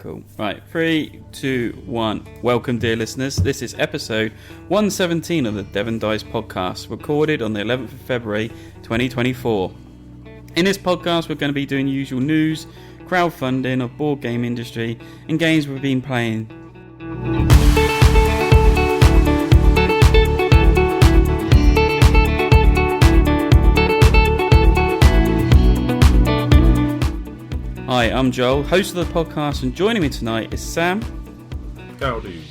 Cool. Right, 3, 2, 1. Welcome, dear listeners. This is episode 117 of the Devon Dice podcast, recorded on the 11th of February 2024. In this podcast, we're going to be doing usual news, crowdfunding of board game industry, and games we've been playing. Hi, I'm Joel, host of the podcast, and joining me tonight is Sam. Howdy.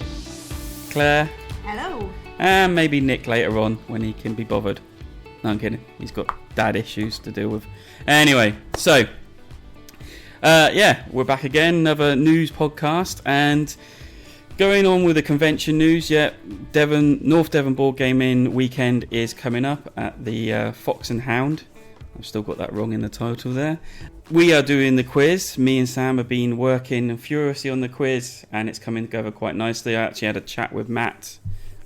Claire. Hello. And maybe Nick later on when he can be bothered. No, I'm kidding. He's got dad issues to deal with. Anyway, so, we're back again, another news podcast, and going on with the convention news, North Devon Gaming Weekend is coming up at the Fox and Hound. I've still got that wrong in the title there. We are doing the quiz. Me and Sam have been working furiously on the quiz, and it's coming together quite nicely. I actually had a chat with Matt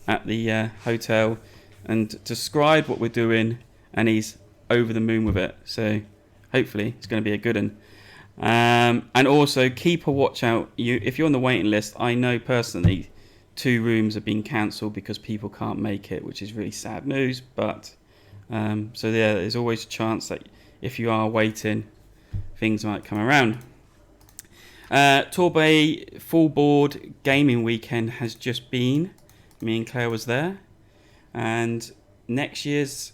at the hotel and described what we're doing, and he's over the moon with it. So hopefully it's going to be a good one. And also keep a watch out. If you're on the waiting list, I know personally 2 rooms have been cancelled because people can't make it, which is really sad news. But there's always a chance that if you are waiting, things might come around. Torbay Full Board Gaming Weekend has just been. Me and Claire was there. And next year's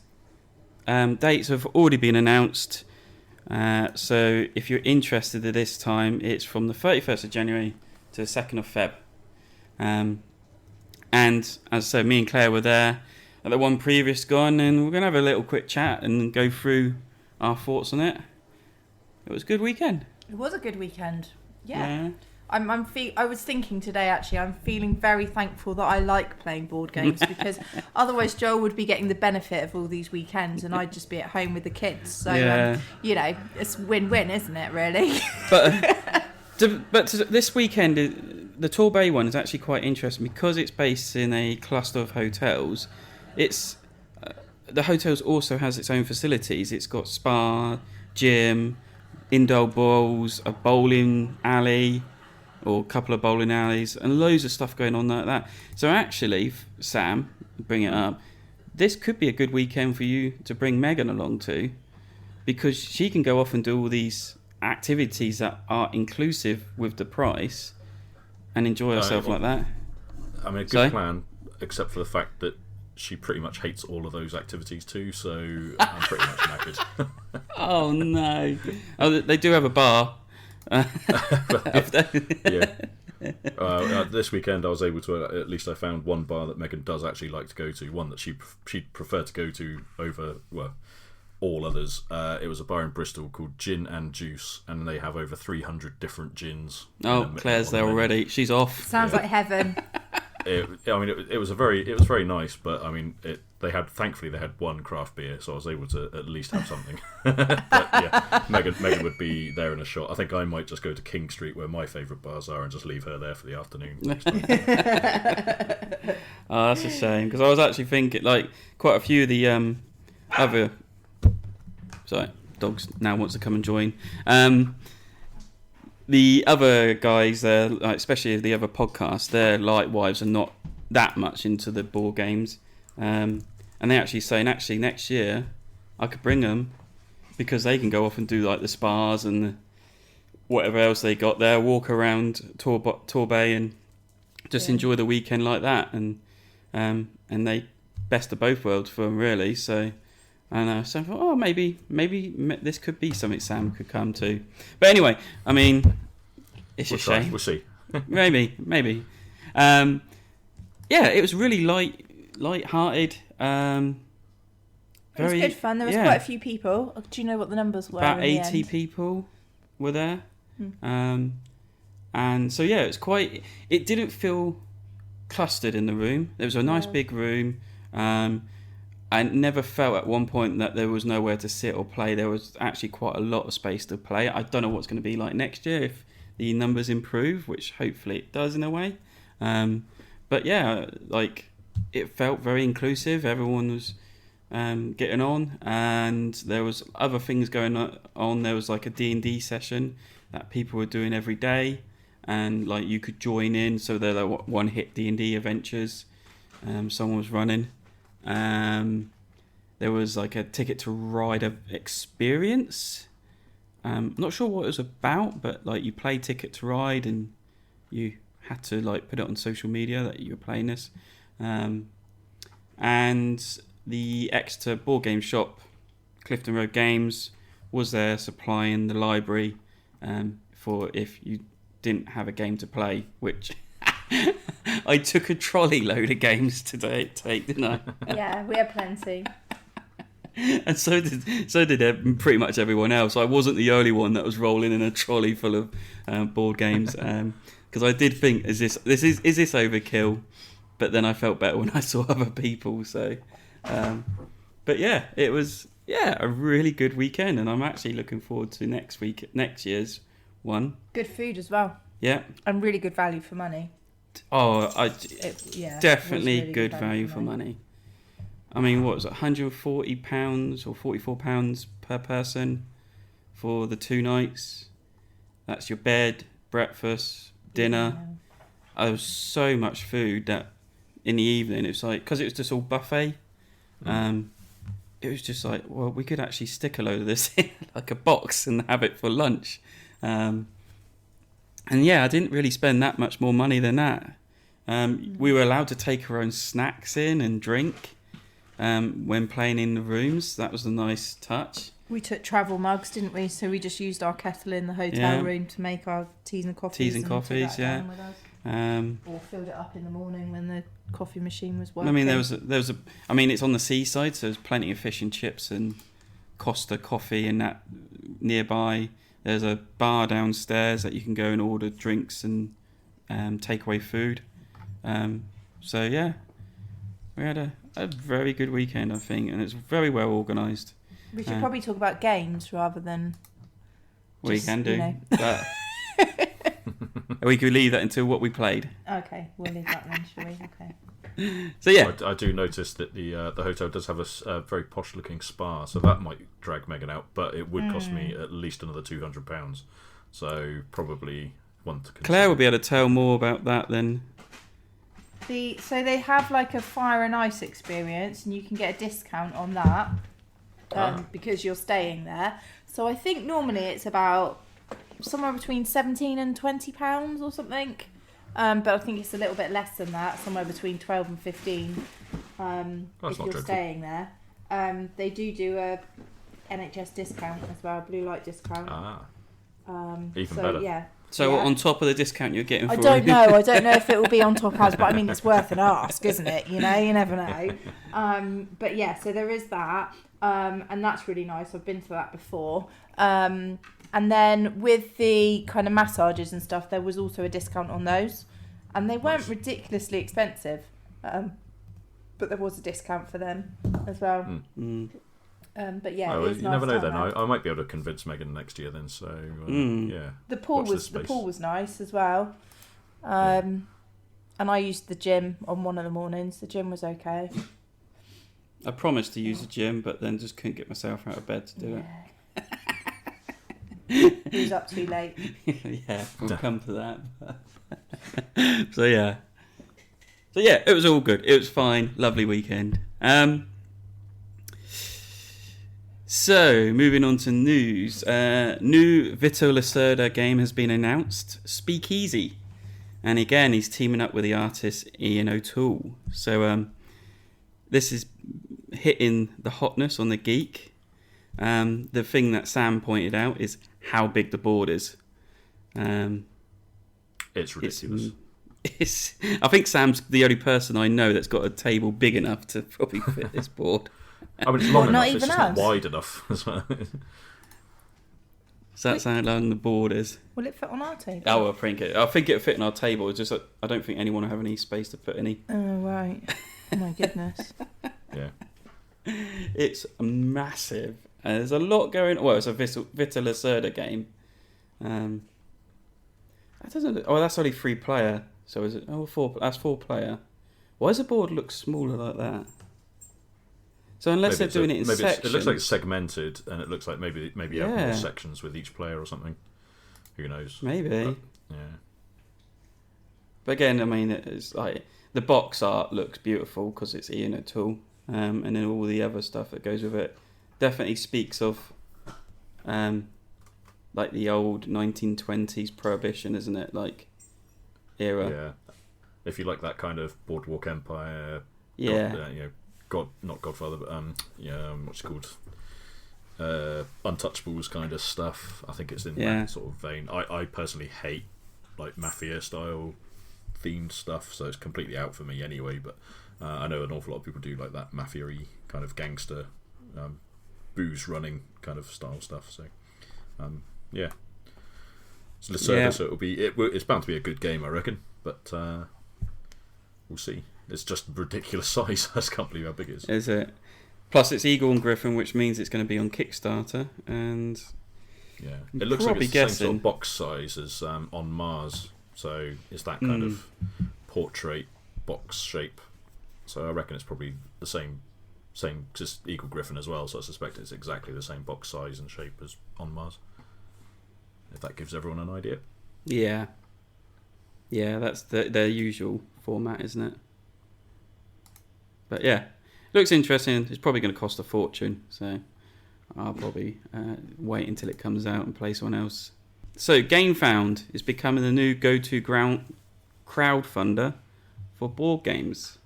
dates have already been announced. So if you're interested at this time, it's from the 31st of January to the 2nd of Feb. And as I said, me and Claire were there at the one previous gone, and we're going to have a little quick chat and go through our thoughts on it. It was a good weekend. It was a good weekend. Yeah. I was thinking today, actually, I'm feeling very thankful that I like playing board games because otherwise Joel would be getting the benefit of all these weekends and I'd just be at home with the kids. So, it's win-win, isn't it, really? But this weekend, the Torbay one is actually quite interesting because it's based in a cluster of hotels. It's the hotels also has its own facilities. It's got spa, gym, indoor bowls, a bowling alley, or a couple of bowling alleys, and loads of stuff going on like that. So actually, Sam, bring it up, this could be a good weekend for you to bring Megan along to, because she can go off and do all these activities that are inclusive with the price and enjoy herself like that. I mean, a good plan, except for the fact that she pretty much hates all of those activities too, so I'm pretty much knackered. Oh no. Oh, they do have a bar. This weekend I was able to, at least I found one bar that Megan does actually like to go to, one that she'd prefer to go to over, all others. It was a bar in Bristol called Gin and Juice, and they have over 300 different gins. Oh, Claire's there already. She's off. Sounds like heaven. It was very nice, but I mean, thankfully they had one craft beer, so I was able to at least have something. But yeah, Megan would be there in a shot. I think I might just go to King Street, where my favourite bars are, and just leave her there for the afternoon. Oh, that's a shame, because I was actually thinking, like, quite a few of the other. Sorry, dogs now wants to come and join. The other guys there, especially the other podcasts, their light wives are not that much into the board games. And they're actually saying, next year, I could bring them because they can go off and do like the spas and whatever else they got there, walk around Torbay and just enjoy the weekend like that. And they best of both worlds for them, really. So I thought, maybe this could be something Sam could come to. But anyway, I mean, it's a shame. We'll see. maybe. It was really light-hearted. It was good fun. There was quite a few people. Do you know what the numbers were? About 80 people were there. And so, it was quite... It didn't feel clustered in the room. There was a nice big room. I never felt at one point that there was nowhere to sit or play. There was actually quite a lot of space to play. I don't know what's going to be like next year if the numbers improve, which hopefully it does in a way. But it felt very inclusive. Everyone was getting on, and there was other things going on. There was like a D&D session that people were doing every day. and like you could join in. So they're like one hit D&D adventures. Someone was running. There was like a Ticket to Ride experience. Not sure what it was about, but like you play Ticket to Ride and you had to like put it on social media that you were playing this. And the Exeter board game shop, Clifton Road Games, was there supplying the library for if you didn't have a game to play, which I took a trolley load of games today, didn't I? Yeah, we had plenty. And so did pretty much everyone else. I wasn't the only one that was rolling in a trolley full of board games, because I did think, is this overkill? But then I felt better when I saw other people. So, but yeah, it was a really good weekend, and I'm actually looking forward to next year's one. Good food as well. Yeah, and really good value for money. Oh, definitely really good value for money. I mean, what was it, £140 or £44 per person for the 2 nights? That's your bed, breakfast, dinner. There was so much food that in the evening, it was like, because it was just all buffet, it was just like, well, we could actually stick a load of this in like a box and have it for lunch. And yeah, I didn't really spend that much more money than that. We were allowed to take our own snacks in and drink when playing in the rooms. That was a nice touch. We took travel mugs, didn't we? So we just used our kettle in the hotel room to make our teas and coffees. Yeah. Or filled it up in the morning when the coffee machine was working. I mean, there was a. I mean, it's on the seaside, so there's plenty of fish and chips and Costa coffee and that nearby. There's a bar downstairs that you can go and order drinks and takeaway food. So yeah, we had a very good weekend, I think, and it's very well organised. We should probably talk about games rather than. We can do. But we could leave that until what we played. Okay, we'll leave that then, shall we? Okay. So yeah, I do notice that the hotel does have a very posh looking spa, so that might drag Megan out, but it would cost me at least another £200. So probably one to consider. Claire will be able to tell more about that then. So they have like a fire and ice experience, and you can get a discount on that because you're staying there. So I think normally it's about somewhere between £17 and £20 or something. But I think it's a little bit less than that, somewhere between 12 and 15 if you're staying there. They do a NHS discount as well, blue light discount. Even better. Yeah. So on top of the discount you're getting for I don't know if it will be on top as, but I mean, it's worth an ask, isn't it? You know, you never know. But yeah, so there is that. And that's really nice. I've been to that before. And then with the kind of massages and stuff, there was also a discount on those. And they weren't ridiculously expensive. But there was a discount for them as well. But yeah, you nice never know then. around. I might be able to convince Megan next year then. So yeah. The pool was nice as well. And I used the gym on one of the mornings. The gym was okay. I promised to use the gym, but then just couldn't get myself out of bed to do it. He was up too late. Yeah, we'll come to that. So yeah, it was all good. It was fine. Lovely weekend. So moving on to news. New Vital Lacerda game has been announced. Speakeasy, and again he's teaming up with the artist Ian O'Toole. So this is hitting the hotness on the geek. The thing that Sam pointed out is how big the board is. It's ridiculous. I think Sam's the only person I know that's got a table big enough to probably fit this board. I mean, it's long enough, it's just not wide enough as well. So that's how long the board is. Will it fit on our table? Oh, I think it'll fit on our table. It's just that I don't think anyone will have any space to put any. Oh, right. Oh, my goodness. Yeah. It's massive. There's a lot going on. Well, it's a Vital Lacerda game. That doesn't. That's only 3 player. So is it? Oh, 4. That's 4 player. Why does the board look smaller like that? So unless they're doing it in sections, it looks like it's segmented, and it looks like maybe you have more sections with each player or something. Who knows? Maybe. But, yeah. But again, I mean, it's like the box art looks beautiful because it's Ian O'Toole, and then all the other stuff that goes with it definitely speaks of like the old 1920s prohibition, isn't it? Like era. Yeah. If you like that kind of Boardwalk Empire, Yeah. not Godfather, but what's it called? Untouchables kind of stuff. I think it's in that sort of vein. I personally hate like mafia style themed stuff, so it's completely out for me anyway. But I know an awful lot of people do like that mafia-y kind of gangster, booze running kind of style stuff. So yeah, so so it's bound to be a good game, I reckon. But we'll see. It's just ridiculous size. I just can't believe how big it is. Is it? Plus, it's Eagle and Griffin, which means it's going to be on Kickstarter, and yeah, it looks like it's the same sort of box size as On Mars. So it's that kind of portrait box shape. So I reckon it's probably the same, just Eagle Griffin as well. So I suspect it's exactly the same box size and shape as On Mars. If that gives everyone an idea. Yeah, that's their usual format, isn't it? But yeah, looks interesting. It's probably going to cost a fortune, so I'll probably wait until it comes out and play someone else. So Gamefound is becoming the new go-to crowdfunder for board games.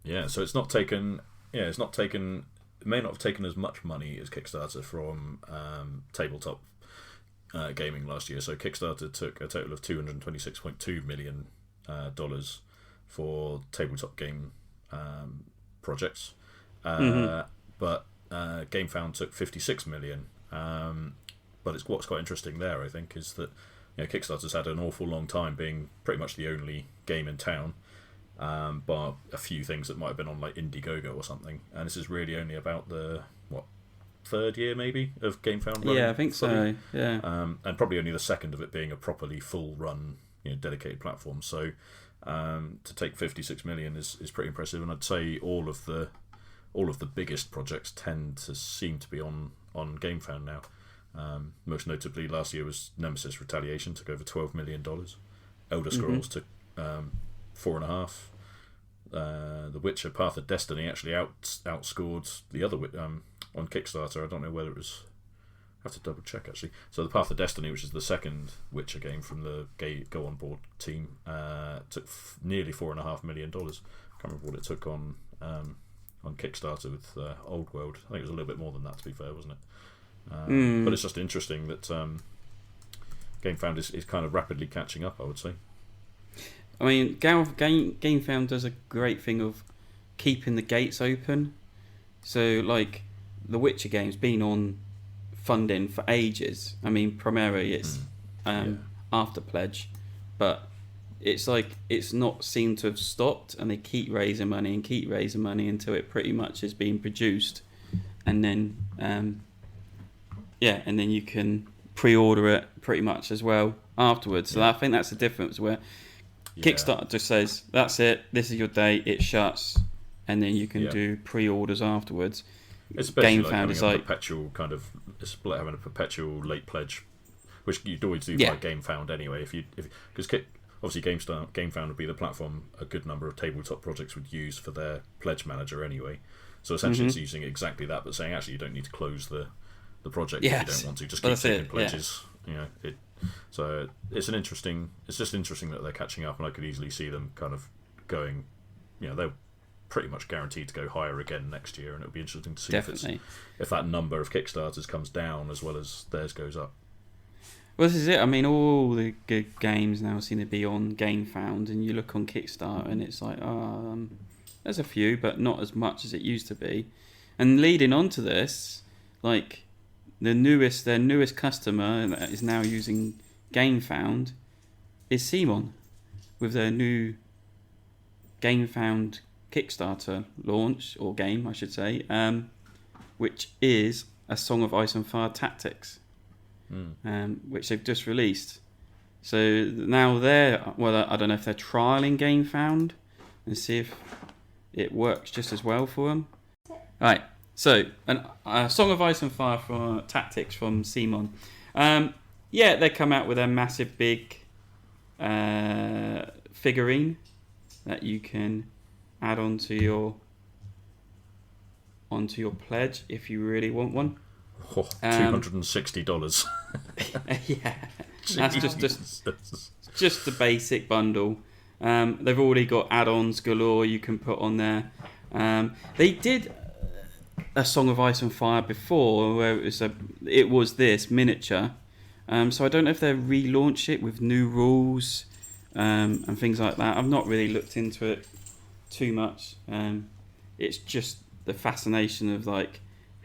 Yeah, so it's not taken. Yeah, it's not taken. It may not have taken as much money as Kickstarter from tabletop gaming last year. So Kickstarter took a total of $226.2 million for tabletop game projects, but Gamefound took 56 million. But what's quite interesting there, I think, is that Kickstarter's had an awful long time being pretty much the only game in town, bar a few things that might have been on like Indiegogo or something. And this is really only about the third year maybe of Gamefound running. Yeah, I think so. Yeah, and probably only the second of it being a properly full run, dedicated platform. So to take 56 million is pretty impressive, and I'd say all of the biggest projects tend to seem to be on Gamefound now. Most notably, last year was Nemesis Retaliation, took over $12 million. Elder Scrolls took 4.5. The Witcher Path of Destiny actually outscored the other on Kickstarter. I don't know whether it was. I have to double check actually. So the Path of Destiny, which is the second Witcher game from the Go On Board team, took nearly $4.5 million. Can't remember what it took on Kickstarter with Old World. I think it was a little bit more than that, to be fair, wasn't it? But it's just interesting that Gamefound is kind of rapidly catching up, I would say. I mean, Gamefound does a great thing of keeping the gates open. So, like, the Witcher game's been on funding for ages. I mean, primarily it's after pledge, but it's like it's not seemed to have stopped, and they keep raising money until it pretty much is being produced, and then and then you can pre-order it pretty much as well afterwards. So I think that's the difference where Kickstarter just says that's it, this is your date, it shuts, and then you can do pre-orders afterwards. Especially like perpetual kind of, it's like having a perpetual late pledge, which you'd always do by Gamefound anyway. Because obviously Gamefound would be the platform a good number of tabletop projects would use for their pledge manager anyway. So essentially, it's using exactly that, but saying actually you don't need to close the project if you don't want to. Just keep taking pledges. So it's just interesting that they're catching up, and I could easily see them kind of going. They're pretty much guaranteed to go higher again next year, and it'll be interesting to see if that number of Kickstarters comes down as well as theirs goes up. Well, this is it. I mean, all the good games now seem to be on Gamefound, and you look on Kickstarter, and it's like, there's a few, but not as much as it used to be. And leading on to this, like their newest customer that is now using Gamefound is Simon, with their new Gamefound Kickstarter launch, or game I should say, which is A Song of Ice and Fire Tactics, which they've just released. So now I don't know if they're trialing Gamefound and see if it works just as well for them. Right, so A Song of Ice and Fire for Tactics from Simon. They come out with a massive big figurine that you can add onto your pledge if you really want one. Oh, $260. Yeah, that's just the basic bundle. They've already got add-ons galore you can put on there. They did a Song of Ice and Fire before, where it was this miniature. So I don't know if they relaunched it with new rules and things like that. I've not really looked into it too much. It's just the fascination of like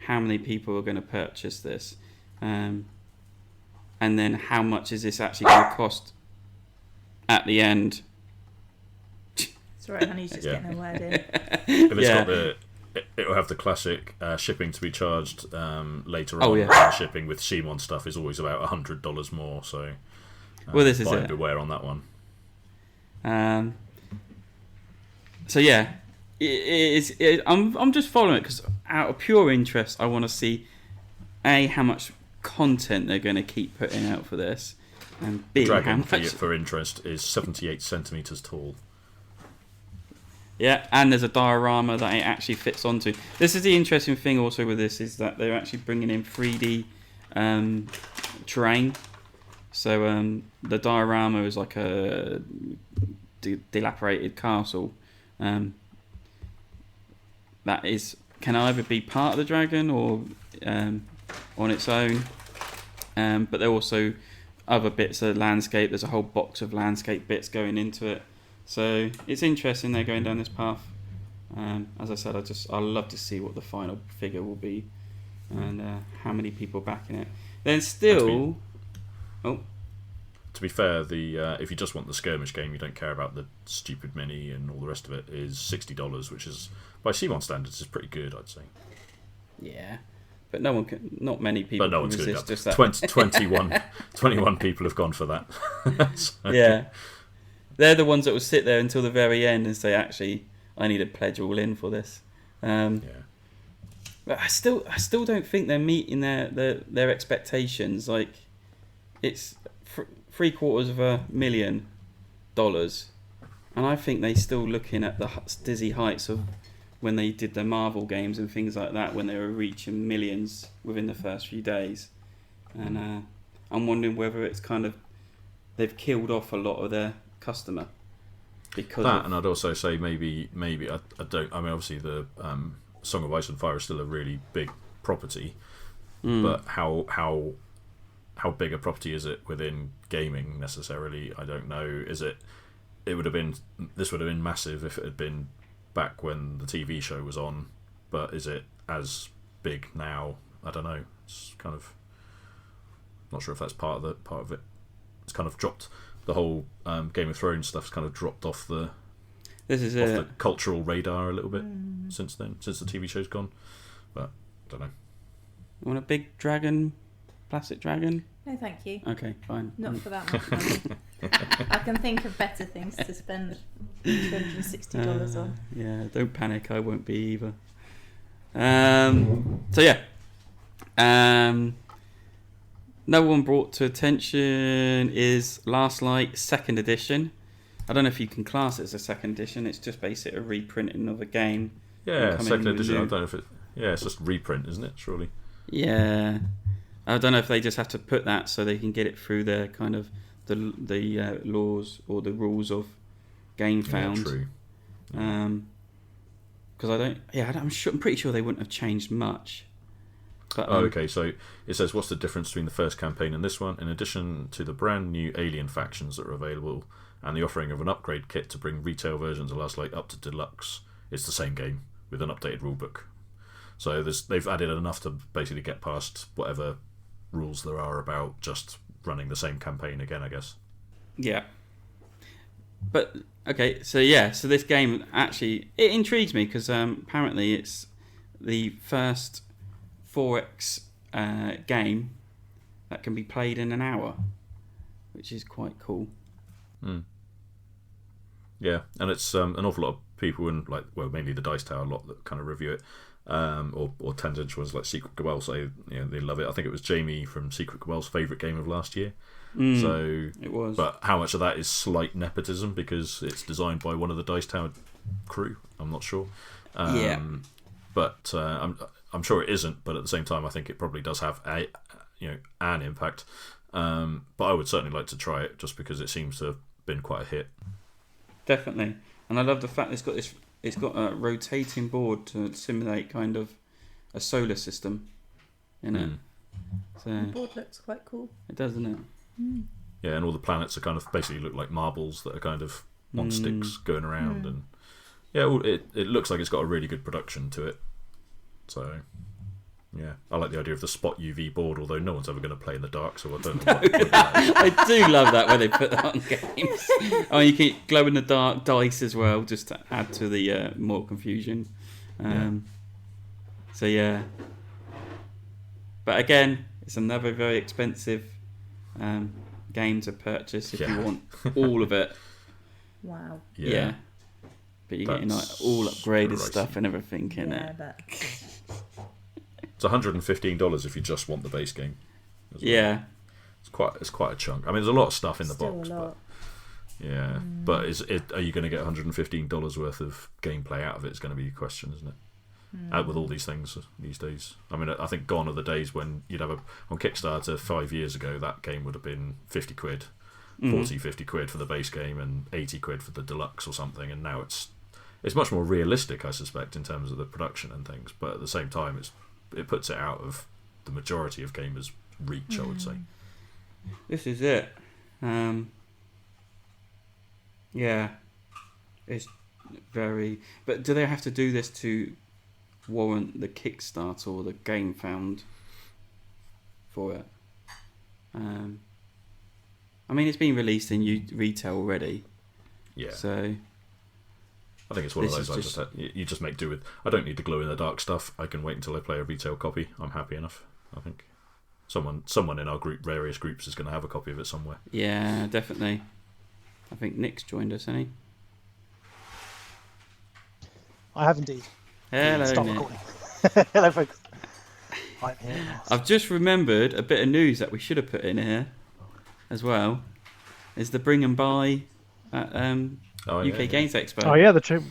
how many people are going to purchase this, and then how much is this actually going to cost at the end. It's alright, honey's just getting a word in. If it's got it'll have the classic shipping to be charged later on. Yeah. Shipping with CMON stuff is always about $100 more. So, well, this is buyer it. beware on that one. So yeah, I'm just following it because out of pure interest, I want to see how much content they're going to keep putting out for this, and B, Dragon how much for interest is 78 centimeters tall. Yeah, and there's a diorama that it actually fits onto. This is the interesting thing also with this, is that they're actually bringing in 3D terrain. So the diorama is like a dilapidated castle that can either be part of the dragon or on its own. But there are also other bits of landscape. There's a whole box of landscape bits going into it. So it's interesting they're going down this path. As I said, I love to see what the final figure will be and how many people backing it. Then still, to be fair, if you just want the skirmish game, you don't care about the stupid mini and all the rest of it, is $60, which is by CMON standards is pretty good, I'd say. Yeah, but not many people. But no one's resist good. Just that. 21 people have gone for that. So. Yeah. They're the ones that will sit there until the very end and say, actually, I need to pledge all in for this. But I still don't think they're meeting their expectations. Like, it's $750,000, and I think they're still looking at the dizzy heights of when they did the Marvel games and things like that, when they were reaching millions within the first few days. And I'm wondering whether it's kind of they've killed off a lot of their customer because that, and I'd also say maybe I don't. I mean, obviously the Song of Ice and Fire is still a really big property, but how big a property is it within gaming necessarily? I don't know. This would have been massive if it had been back when the TV show was on, but is it as big now? I don't know. It's kind of not sure if that's part of it. It's kind of dropped. The whole Game of Thrones stuff's kind of dropped off the cultural radar a little bit since then, since the TV show's gone. But I don't know. You want a big dragon, plastic dragon? No, thank you. Okay, fine. Not for that much money. I can think of better things to spend $260 on. Yeah, don't panic. I won't be either. So yeah. Another one brought to attention is Last Light 2nd edition. I don't know if you can class it as a 2nd edition. It's just basically a reprinting of a game. Yeah, 2nd edition. I don't know if it. Yeah, it's just reprint, isn't it? Surely. Yeah, I don't know if they just have to put that so they can get it through their kind of the laws or the rules of Gamefound. Yeah, true. Because I'm pretty sure they wouldn't have changed much. But, okay, so it says, what's the difference between the first campaign and this one? In addition to the brand new alien factions that are available and the offering of an upgrade kit to bring retail versions of Last Light up to deluxe, it's the same game with an updated rulebook. So they've added enough to basically get past whatever rules there are about just running the same campaign again, I guess. Yeah. But, okay, so this game actually, it intrigues me because apparently it's the first 4X game that can be played in an hour, which is quite cool. Yeah, and it's an awful lot of people, and mainly the Dice Tower lot that kind of review it, or 10-inch ones like Secret Cabal say they love it. I think it was Jamie from Secret Cabal's favourite game of last year. So it was. But how much of that is slight nepotism because it's designed by one of the Dice Tower crew? I'm not sure. But I'm sure it isn't. But at the same time, I think it probably does have an impact. But I would certainly like to try it just because it seems to have been quite a hit. Definitely, and I love the fact it's got a rotating board to simulate kind of a solar system in it. So The board looks quite cool. it does, doesn't it? Yeah, and all the planets are kind of basically look like marbles that are kind of on sticks going around, and it looks like it's got a really good production to it. So yeah, I like the idea of the spot UV board, although no one's ever going to play in the dark, so I don't know. I do love that when they put that on games. Oh, you can glow in the dark dice as well, just to add to the more confusion. So yeah, but again, it's another very expensive game to purchase if you want all of it. Wow. Yeah. But you're getting like all upgraded stuff and everything in it. But... It's $115 if you just want the base game. Well. Yeah. It's quite a chunk. I mean, there's a lot of stuff in the Still box, a lot. but yeah. But are you going to get $115 worth of gameplay out of it? Is going to be the question, isn't it? With all these things these days. I mean, I think gone are the days when you'd have on Kickstarter 5 years ago, that game would have been 50 quid, 50 quid for the base game and 80 quid for the deluxe or something, and now it's much more realistic, I suspect, in terms of the production and things, but at the same time it puts it out of the majority of gamers' reach, I would say. This is it. Yeah. It's very... But do they have to do this to warrant the Kickstarter or the Gamefound for it? I mean, it's been released in retail already. Yeah. So... I think it's one of those you just make do with. I don't need the glow-in-the-dark stuff. I can wait until I play a retail copy. I'm happy enough, I think. Someone in our group, various groups, is going to have a copy of it somewhere. Yeah, definitely. I think Nick's joined us, hasn't he? I have indeed. Hello, Stop Nick. recording. Hello, folks. I'm here now. I've just remembered a bit of news that we should have put in here as well. Is the bring and buy at UK Games Expo. Oh yeah, the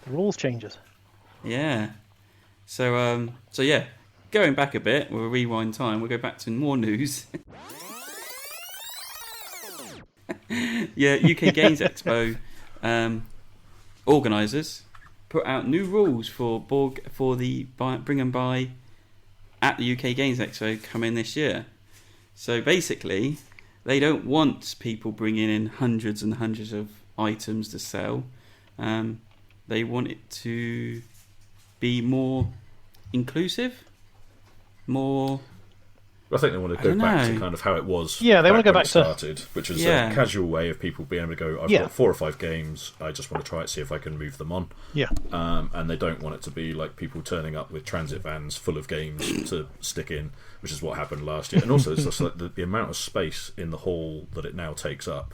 rules changes. Yeah. So yeah, going back a bit, we'll rewind time. We'll go back to more news. Yeah, UK Games Expo organisers put out new rules for the bring and buy at the UK Games Expo coming this year. So basically, they don't want people bringing in hundreds and hundreds of items to sell. They want it to be more inclusive, more... I think they want to go back to kind of how it was. Yeah, they want to go back to started, which is a casual way of people being able to go, I've got 4 or 5 games, I just want to try it, see if I can move them on. Yeah. And they don't want it to be like people turning up with transit vans full of games to stick in, which is what happened last year. And also, it's just like the amount of space in the hall that it now takes up,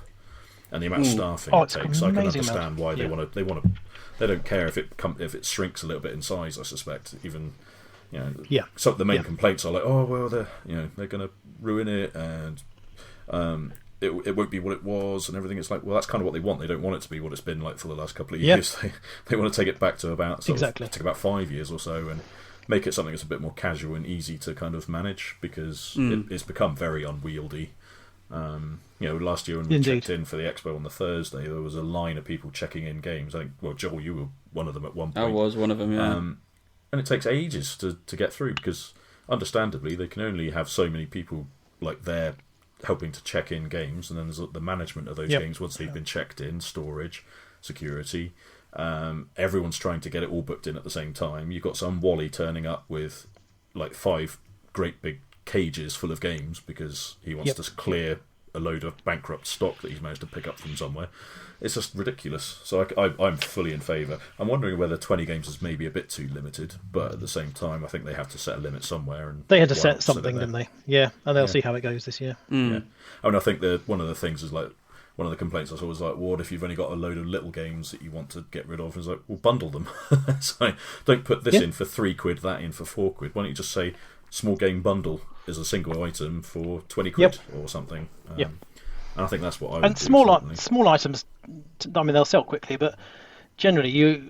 and the amount of staffing it takes. I can understand why they want to. They don't care if it shrinks a little bit in size. I suspect even. Some of the main complaints are like, oh well, they're going to ruin it, and it won't be what it was, and everything. It's like, well, that's kind of what they want. They don't want it to be what it's been like for the last couple of years. They want to take it back to about take about 5 years or so, and make it something that's a bit more casual and easy to kind of manage, because it's become very unwieldy. Last year when we checked in for the expo on the Thursday, there was a line of people checking in games. I think, well, Joel, you were one of them at one point. I was one of them, yeah. And it takes ages to get through, because understandably they can only have so many people like there helping to check in games, and then there's the management of those games once they've been checked in, storage, security. Everyone's trying to get it all booked in at the same time. You've got some Wally turning up with like 5 great big cages full of games because he wants to clear a load of bankrupt stock that he's managed to pick up from somewhere. It's just ridiculous. So I'm fully in favour. I'm wondering whether 20 games is maybe a bit too limited, but at the same time, I think they have to set a limit somewhere. And they had to set something, didn't they? Yeah, and they'll see how it goes this year. Yeah, I mean, I think one of the things is like one of the complaints I saw was like, what if you've only got a load of little games that you want to get rid of? And it's like, well, bundle them. So don't put this in for £3, that in for £4. Why don't you just say small game bundle is a single item for £20 or something? And I think that's what I would and do. Small items, I mean, they'll sell quickly, but generally,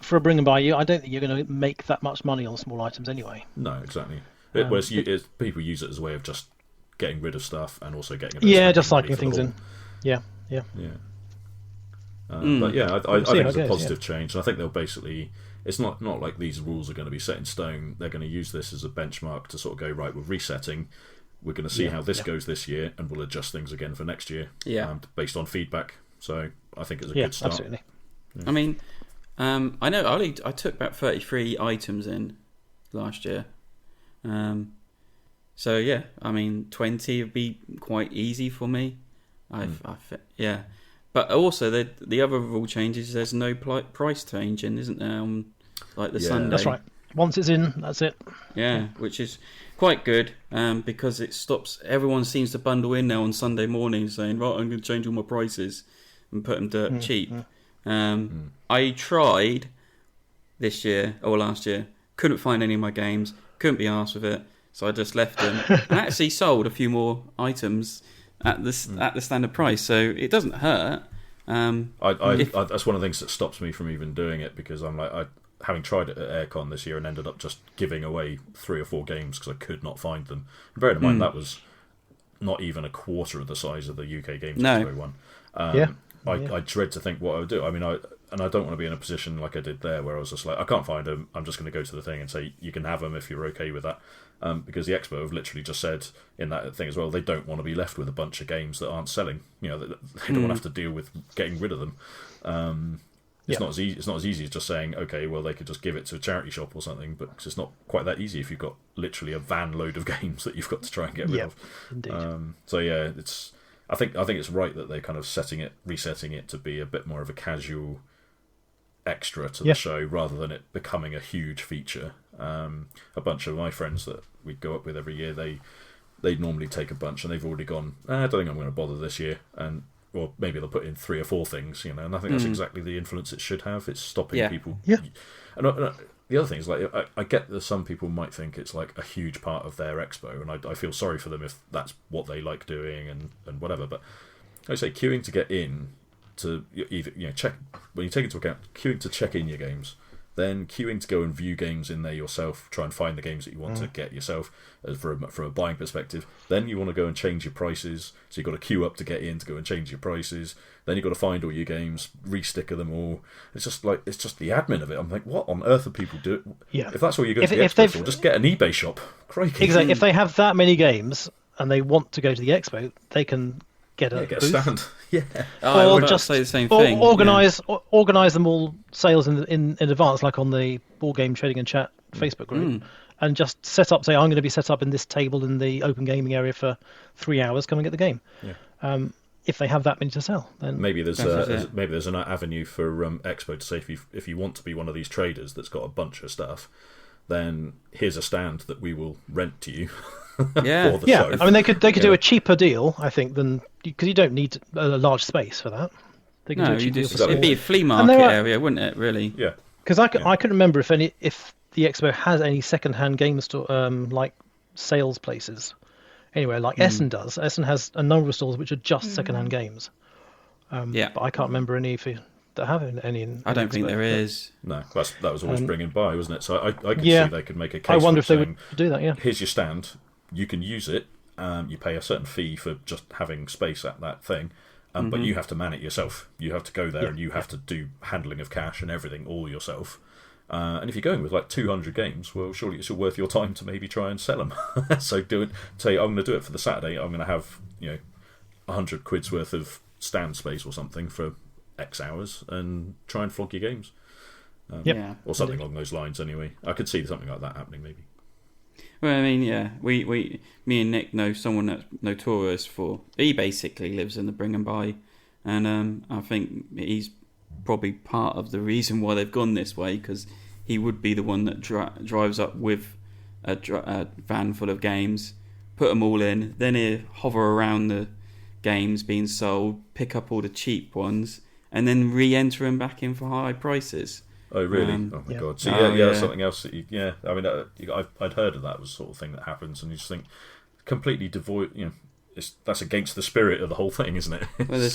for a bring and buy, I don't think you're going to make that much money on small items anyway. No, exactly. Whereas people use it as a way of just getting rid of stuff and also getting a bit of just cycling things in. Yeah. But yeah, I think it's a positive change. And I think they'll basically, it's not like these rules are going to be set in stone. They're going to use this as a benchmark to sort of go, right, we're resetting. We're going to see how this goes this year, and we'll adjust things again for next year based on feedback. So I think it's a good start. Absolutely. I mean, I know I took about 33 items in last year. So yeah, I mean 20 would be quite easy for me. But also the other rule changes. There's no price change in, isn't there? On like the Sunday. That's right. Once it's in, that's it. Yeah, which is quite good because it stops. Everyone seems to bundle in now on Sunday morning, saying, "Right, I'm going to change all my prices and put them dirt cheap." I tried this year or last year, couldn't find any of my games, couldn't be arsed with it, so I just left them and actually sold a few more items at the standard price, so it doesn't hurt. That's one of the things that stops me from even doing it, because I'm like, having tried it at Aircon this year and ended up just giving away 3 or 4 games because I could not find them. And bearing in mind that was not even a quarter of the size of the UK Games Expo one. I dread to think what I would do. I mean, I don't want to be in a position like I did there, where I was just like, I can't find them. I'm just going to go to the thing and say, you can have them if you're okay with that. Because the Expo have literally just said in that thing as well, they don't want to be left with a bunch of games that aren't selling. You know, they don't want to have to deal with getting rid of them. It's not as easy. It's not as easy as just saying, okay, well, they could just give it to a charity shop or something. But it's not quite that easy if you've got literally a van load of games that you've got to try and get rid of. Indeed. So yeah, it's. I think it's right that they're kind of resetting it to be a bit more of a casual extra to the show, rather than it becoming a huge feature. A bunch of my friends that we go up with every year, they normally take a bunch, and they've already gone, I don't think I'm going to bother this year, or maybe they'll put in 3 or 4 things, and I think that's exactly the influence it should have. It's stopping people. Yeah. And the other thing is, like, I get that some people might think it's like a huge part of their expo, and I feel sorry for them if that's what they like doing and whatever. But I say queuing to get in to either check, when you take into account queuing to check in your games, then queuing to go and view games in there yourself, try and find the games that you want to get yourself from a buying perspective. Then you want to go and change your prices, so you've got to queue up to get in to go and change your prices. Then you've got to find all your games, re-sticker them all. It's just the admin of it. I'm like, what on earth are people doing? Yeah. If that's all you're going to the expo for, just get an eBay shop. Crikey. Exactly. If they have that many games and they want to go to the expo, they can get a stand. Yeah. Or just say the same thing. Organise them all sales in advance, like on the Board Game Trading and Chat Facebook group, and just set up. Say, I'm going to be set up in this table in the open gaming area for 3 hours. Come and get the game. Yeah. If they have that many to sell, then maybe there's an avenue for Expo to say, if you want to be one of these traders that's got a bunch of stuff, then here's a stand that we will rent to you. For the show. I mean, they could do a cheaper deal, I think, than because you don't need a large space for that. They can do a cheaper deal. It'd be a flea market area, wouldn't it? Really? Yeah. Because I couldn't remember if the expo has any second-hand game store like sales places. Anyway, like Essen does. Essen has a number of stores which are just second-hand games. But I can't remember any that have any. I don't think there is. No, that was always bring and buy, wasn't it? So I could see they could make a case. I wonder if they would do that. Yeah. Here's your stand. You can use it. You pay a certain fee for just having space at that thing, but you have to man it yourself. You have to go there and you have to do handling of cash and everything all yourself. And if you're going with like 200 games, well, surely it's worth your time to maybe try and sell them. So say I'm going to do it for the Saturday. I'm going to have 100 quid's worth of stand space or something for X hours and try and flog your games. Or something along those lines. Anyway, I could see something like that happening maybe. Well, I mean, me and Nick know someone that's notorious for. He basically lives in the bring and buy, and I think he's probably part of the reason why they've gone this way, because he would be the one that drives up with a van full of games, put them all in, then he'd hover around the games being sold, pick up all the cheap ones, and then re-enter them back in for high prices. Oh really? Oh my god! So that's something else that I mean, I'd heard of that was the sort of thing that happens, and you just think completely devoid. That's against the spirit of the whole thing, isn't it? Well,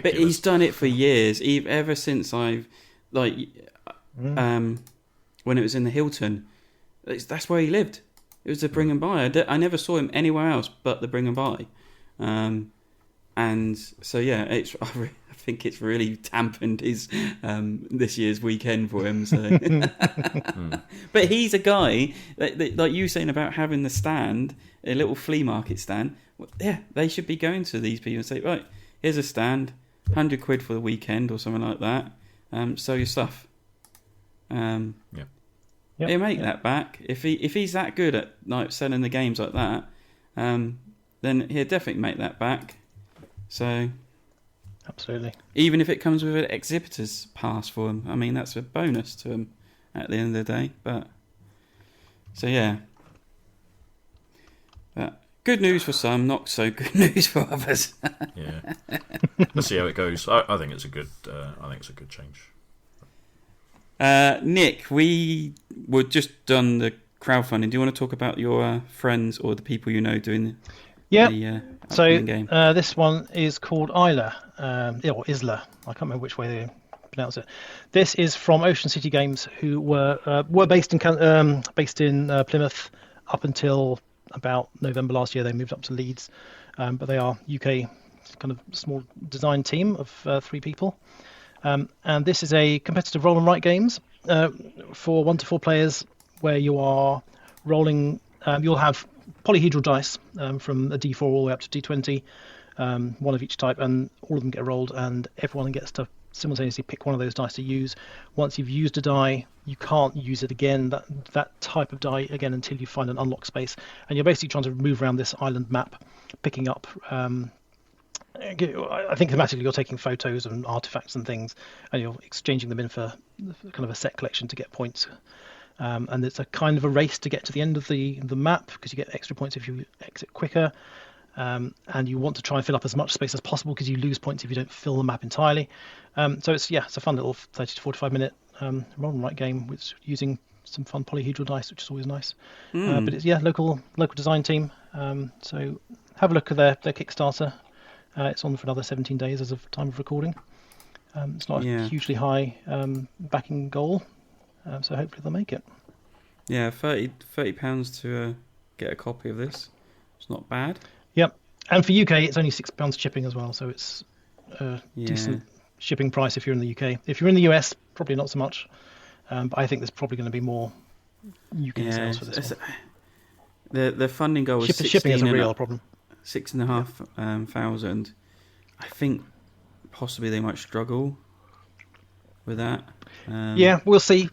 but he's done it for years, ever since I've when it was in the Hilton. That's where he lived. It was the Bring and Buy. I never saw him anywhere else but the Bring and Buy. And so I think it's really dampened his this year's weekend for him. So, but he's a guy like you saying about having the stand, a little flea market stand. Well, yeah, they should be going to these people and say, right, here's a stand, £100 for the weekend or something like that. Sell your stuff. He'll make that back if he's that good at selling the games like that. Then he'll definitely make that back. So, absolutely. Even if it comes with an exhibitor's pass for him, I mean that's a bonus to him at the end of the day. But good news for some, not so good news for others. Yeah, let's see how it goes. I think it's a good. I think it's a good change. Nick, we were just done the crowdfunding. Do you want to talk about your friends or the people you know doing the game? This one is called Isla, or Isla. I can't remember which way they pronounce it. This is from Ocean City Games, who were based in Plymouth up until about November last year. They moved up to Leeds, but they are UK kind of small design team of 3 people. And this is a competitive roll and write games for 1 to 4 players, where you are rolling. You'll have polyhedral dice from a D4 all the way up to D20, one of each type, and all of them get rolled, and everyone gets to simultaneously pick one of those dice to use. Once you've used a die, you can't use it again, that type of die again, until you find an unlock space. And you're basically trying to move around this island map, picking up. I think thematically you're taking photos and artifacts and things, and you're exchanging them in for kind of a set collection to get points. And it's a kind of a race to get to the end of the map, because you get extra points if you exit quicker. And you want to try and fill up as much space as possible, because you lose points if you don't fill the map entirely. So it's a fun little 30 to 45 minute roll and write game with using some fun polyhedral dice, which is always nice. But it's local design team. So have a look at their Kickstarter. It's on for another 17 days as of time of recording. It's not a hugely high backing goal, so hopefully they'll make it. Yeah, £30 to get a copy of this. It's not bad. Yep, and for UK it's only £6 shipping as well, so it's a decent shipping price if you're in the UK. If you're in the US, probably not so much. But I think there's probably going to be more UK sales for this one. The funding goal was shipping is a real problem. 6,500. I think possibly they might struggle with that. We'll see.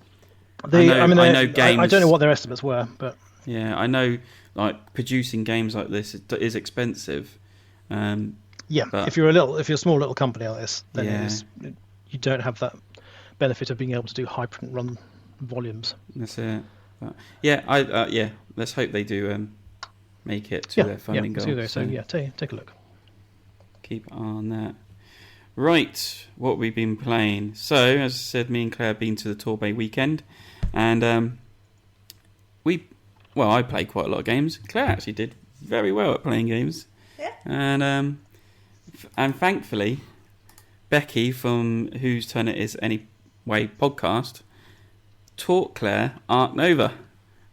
I know games. I don't know what their estimates were, but I know like producing games like this is expensive. But if you're a small little company like this, then you don't have that benefit of being able to do high print run volumes. That's it. But, let's hope they do. Make it to their funding goal. So take a look. Keep an eye on that. Right, what we've been playing. So, as I said, me and Claire have been to the Torbay weekend, and I played quite a lot of games. Claire actually did very well at playing games. Yeah. And thankfully, Becky from Whose Turn It Is Anyway podcast taught Claire Ark Nova,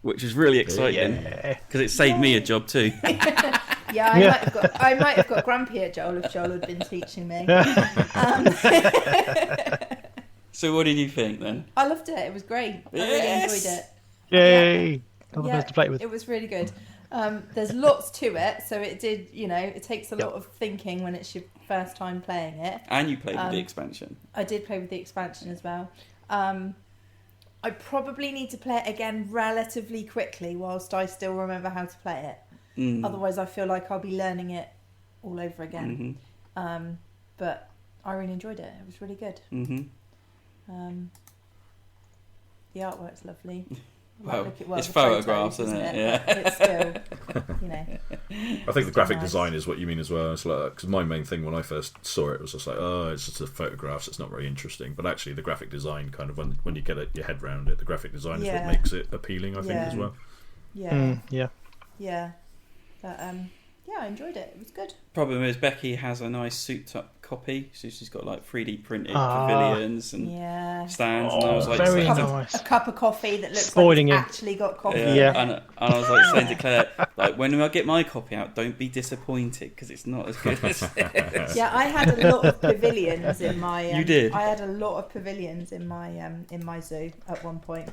which is really exciting because it saved me a job too. I might have got grumpy at Joel if Joel had been teaching me. So what did you think then? I loved it. It was great. I really enjoyed it. Yay! Got the best to play with. It was really good. There's lots to it, so it did. It takes a lot of thinking when it's your first time playing it. And you played with the expansion. I did play with the expansion as well. I probably need to play it again relatively quickly whilst I still remember how to play it. Otherwise, I feel like I'll be learning it all over again. But I really enjoyed it. It was really good. The artwork's lovely. It's photographs, isn't it? Yeah. But it's still, you know. I think the graphic design is what you mean as well. It's like, because my main thing when I first saw it was just like, oh, it's just the photographs. It's not very interesting. But actually, the graphic design kind of when you get your head around it, the graphic design is what makes it appealing. I think as well. Yeah. But I enjoyed it. It was good. Problem is, Becky has a nice souped-up copy, so she's got like 3D printed pavilions and stands. And I was like, very nice. A cup of coffee that looks Spoiling like you. it's actually got coffee. And I was like saying to Claire, like, when I get my copy out, don't be disappointed because it's not as good as this. Yeah, I had a lot of pavilions in my. You did. I had a lot of pavilions in my zoo at one point.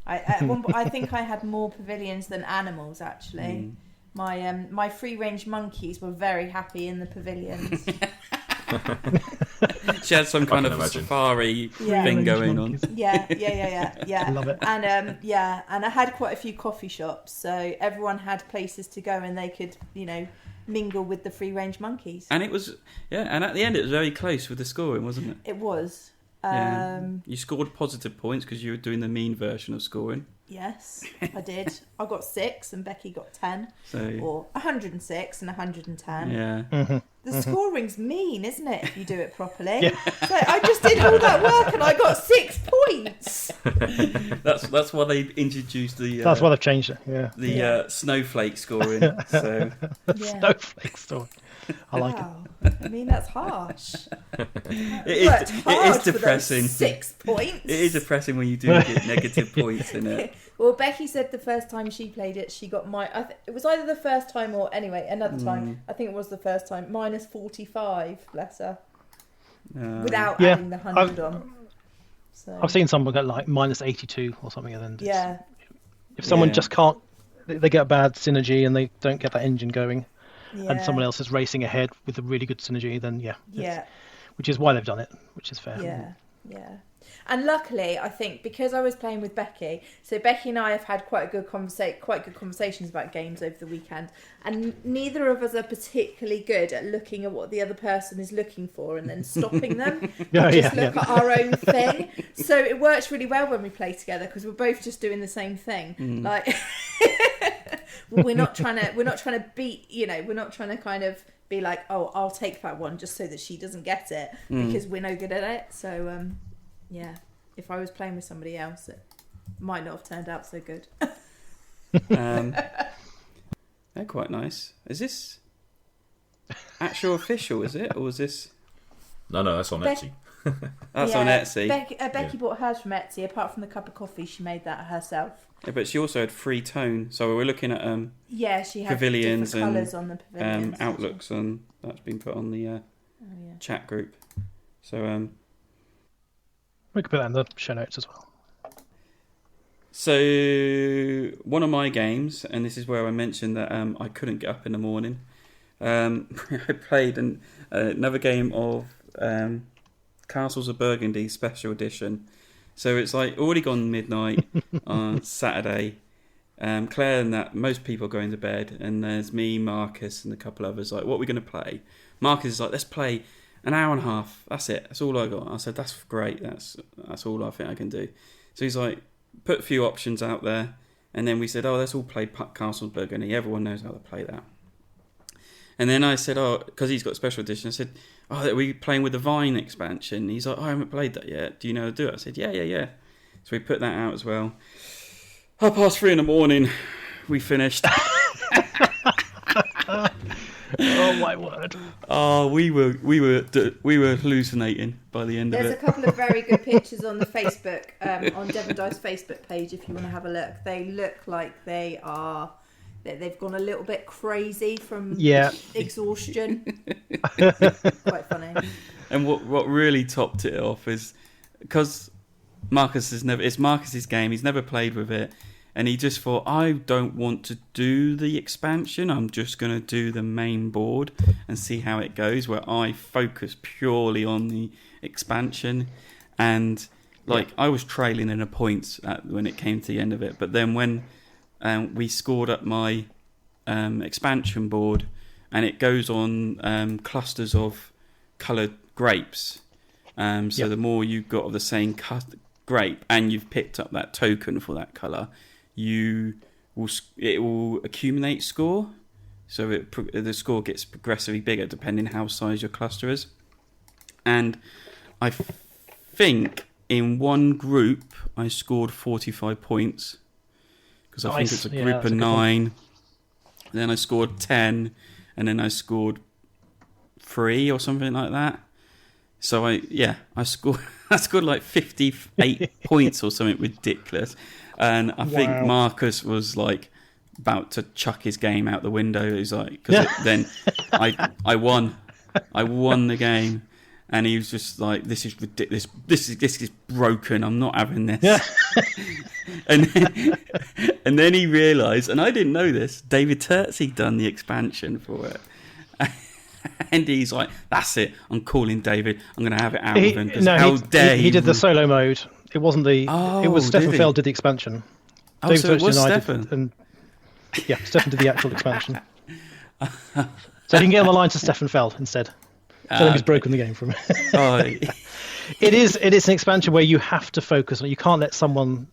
I think I had more pavilions than animals actually. My free range monkeys were very happy in the pavilions. She had some kind of safari thing going on. Yeah. I love it. And and I had quite a few coffee shops, so everyone had places to go and they could, mingle with the free range monkeys. And it was and at the end it was very close with the scoring, wasn't it? It was. You scored positive points because you were doing the mean version of scoring. Yes, I did. I got 6 and Becky got 10. Or 106 and 110. Yeah. The scoring's mean, isn't it, if you do it properly? Yeah. So I just did all that work and I got 6 points. That's why they introduced the... that's why they've changed it, The snowflake scoring. So. Snowflake scoring. I like it. I mean, that's harsh. It is depressing. 6 points. It is depressing when you do get negative points in it. Well, Becky said the first time she played it, she got it was either the first time or another time. I think it was the first time. Minus 45, bless her. Without adding the 100 on. So. I've seen someone get like minus 82 or something, and then if someone just can't, they get a bad synergy and they don't get that engine going. And someone else is racing ahead with a really good synergy, then which is why they've done it, which is fair. Yeah. And luckily, I think because I was playing with Becky, so Becky and I have had quite good conversations about games over the weekend, and neither of us are particularly good at looking at what the other person is looking for and then stopping them. Look at our own thing. So it works really well when we play together because we're both just doing the same thing. Like. We're not trying to beat, we're not trying to kind of be like, oh, I'll take that one just so that she doesn't get it because we're no good at it. So, if I was playing with somebody else, it might not have turned out so good. They're quite nice. Is this actual official, is it? Or is this... No, that's on Etsy. That's on Etsy. Becky bought hers from Etsy. Apart from the cup of coffee, she made that herself. Yeah, but she also had free tone. So we're looking at she had pavilions and colours on the pavilions, outlooks, and that's been put on the chat group. So we could put that in the show notes as well. So one of my games, and this is where I mentioned that I couldn't get up in the morning. I played another game of Castles of Burgundy Special Edition. So it's like already gone midnight on Saturday. Claire and that, most people are going to bed, and there's me, Marcus, and a couple others. Like, what are we going to play? Marcus is like, let's play an hour and a half. That's it. That's all I got. I said, that's great. That's all I think I can do. So he's like, put a few options out there, and then we said, oh, let's all play Castles of Burgundy. Everyone knows how to play that. And then I said, oh, because he's got Special Edition, I said, oh, are we playing with the Vine expansion? He's like, oh, I haven't played that yet. Do you know how to do it? I said, yeah. So we put that out as well. 3:30 a.m, we finished. Oh my word! Oh, we were hallucinating by the end of it. There's a couple of very good pictures on the Facebook, on Devon Dice Facebook page if you want to have a look. They look like they've gone a little bit crazy from exhaustion. Quite funny. And what really topped it off is because it's Marcus's game. He's never played with it, and he just thought, I don't want to do the expansion. I'm just going to do the main board and see how it goes. Where I focus purely on the expansion, and I was trailing in the points when it came to the end of it. But then when we scored up my expansion board, and it goes on clusters of coloured grapes. The more you've got of the same grape and you've picked up that token for that colour, it will accumulate score. So the score gets progressively bigger depending how size your cluster is. And I think in one group I scored 45 points because I think it's a group of 9. Then I scored 10, and then I scored 3 or something like that. So I scored like 58 points or something ridiculous. And I think Marcus was like about to chuck his game out the window. He was like, because then I won the game, and he was just like, "This is ridiculous. This is broken. I'm not having this." Yeah. and then he realised, and I didn't know this, David Turtsey done the expansion for it. And he's like, "That's it. I'm calling David. I'm going to have it out with him." He did the solo mode. It wasn't the. It was Stefan Feld did the expansion. Oh, David so it was Stefan. Stefan did the actual expansion. So you can get on the line to Stefan Feld instead. Tell him he's broken the game from it. It is an expansion where you have to focus on it. You can't let someone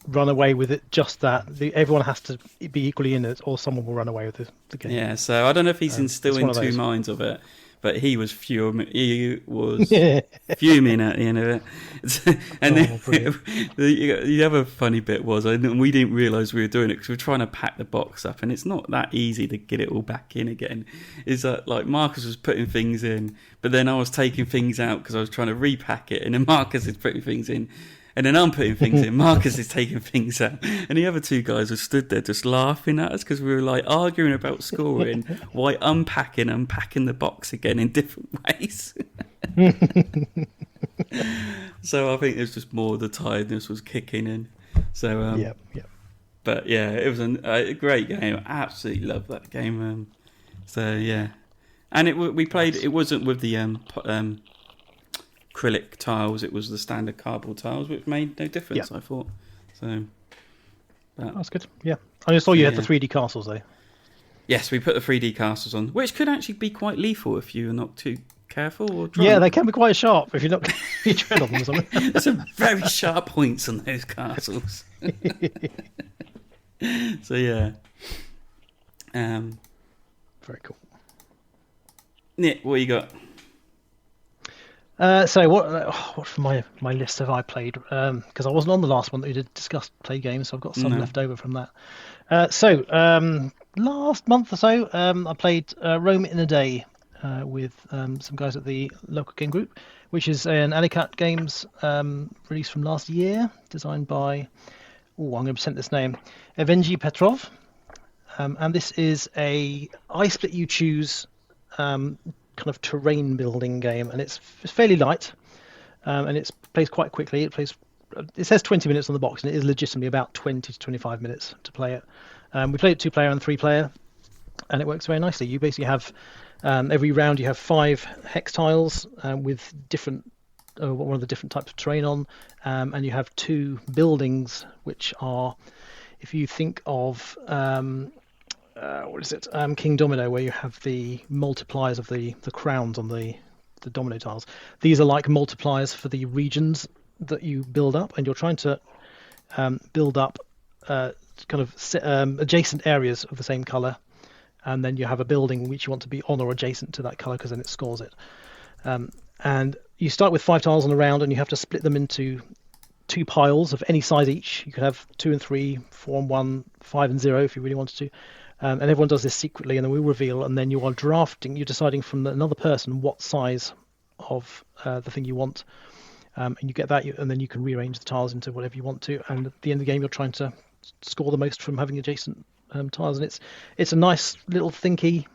run away with it. Just that everyone has to be equally in it, or someone will run away with the game. Yeah. So I don't know if he's still in two minds of it, but he was fuming. He was fuming at the end of it. And then the other funny bit was, and we didn't realise we were doing it because we were trying to pack the box up, and it's not that easy to get it all back in again. Is that like Marcus was putting things in, but then I was taking things out because I was trying to repack it, and then Marcus is putting things in. And then I'm putting things in. Marcus is taking things out. And the other two guys were stood there just laughing at us because we were like arguing about scoring while unpacking the box again in different ways. So I think it was just more the tiredness was kicking in. So But yeah, it was a great game. I absolutely loved that game. So yeah, and we played. It wasn't with the acrylic tiles, it was the standard cardboard tiles, which made no difference, I thought. So that's good. Yeah, I just saw you had the 3D castles though. Yes, we put the 3D castles on, which could actually be quite lethal if you're not too careful or drunk. Yeah, they can be quite sharp if you're not if you tread on them or something. There's some very sharp points on those castles. So yeah, very cool. Nick, what you got? So what from my list have I played? Because I wasn't on the last one that we did discuss play games, so I've got some left over from that. So last month or so, I played Rome in a Day with some guys at the local game group, which is an Alicat Games release from last year, designed by I'm going to present this name, Evgeny Petrov, and this is a I Split You Choose kind of terrain building game, and it's fairly light, and it plays quite quickly. It says 20 minutes on the box, and it is legitimately about 20 to 25 minutes to play it. We played it 2-player and 3-player, and it works very nicely. You basically have every round you have 5 hex tiles with different one of the different types of terrain on, and you have 2 buildings, which are, if you think of King Domino, where you have the multipliers of the crowns on the domino tiles. These are like multipliers for the regions that you build up, and you're trying to build up adjacent areas of the same colour, and then you have a building which you want to be on or adjacent to that colour, because then it scores it. And you start with 5 tiles on a round, and you have to split them into 2 piles of any size each. You could have 2 and 3, 4 and 1, 5 and 0 if you really wanted to. And everyone does this secretly, and then we reveal, and then you are you're deciding from another person what size of the thing you want, and you get that, and then you can rearrange the tiles into whatever you want to, and at the end of the game you're trying to score the most from having adjacent tiles, and it's a nice little thinky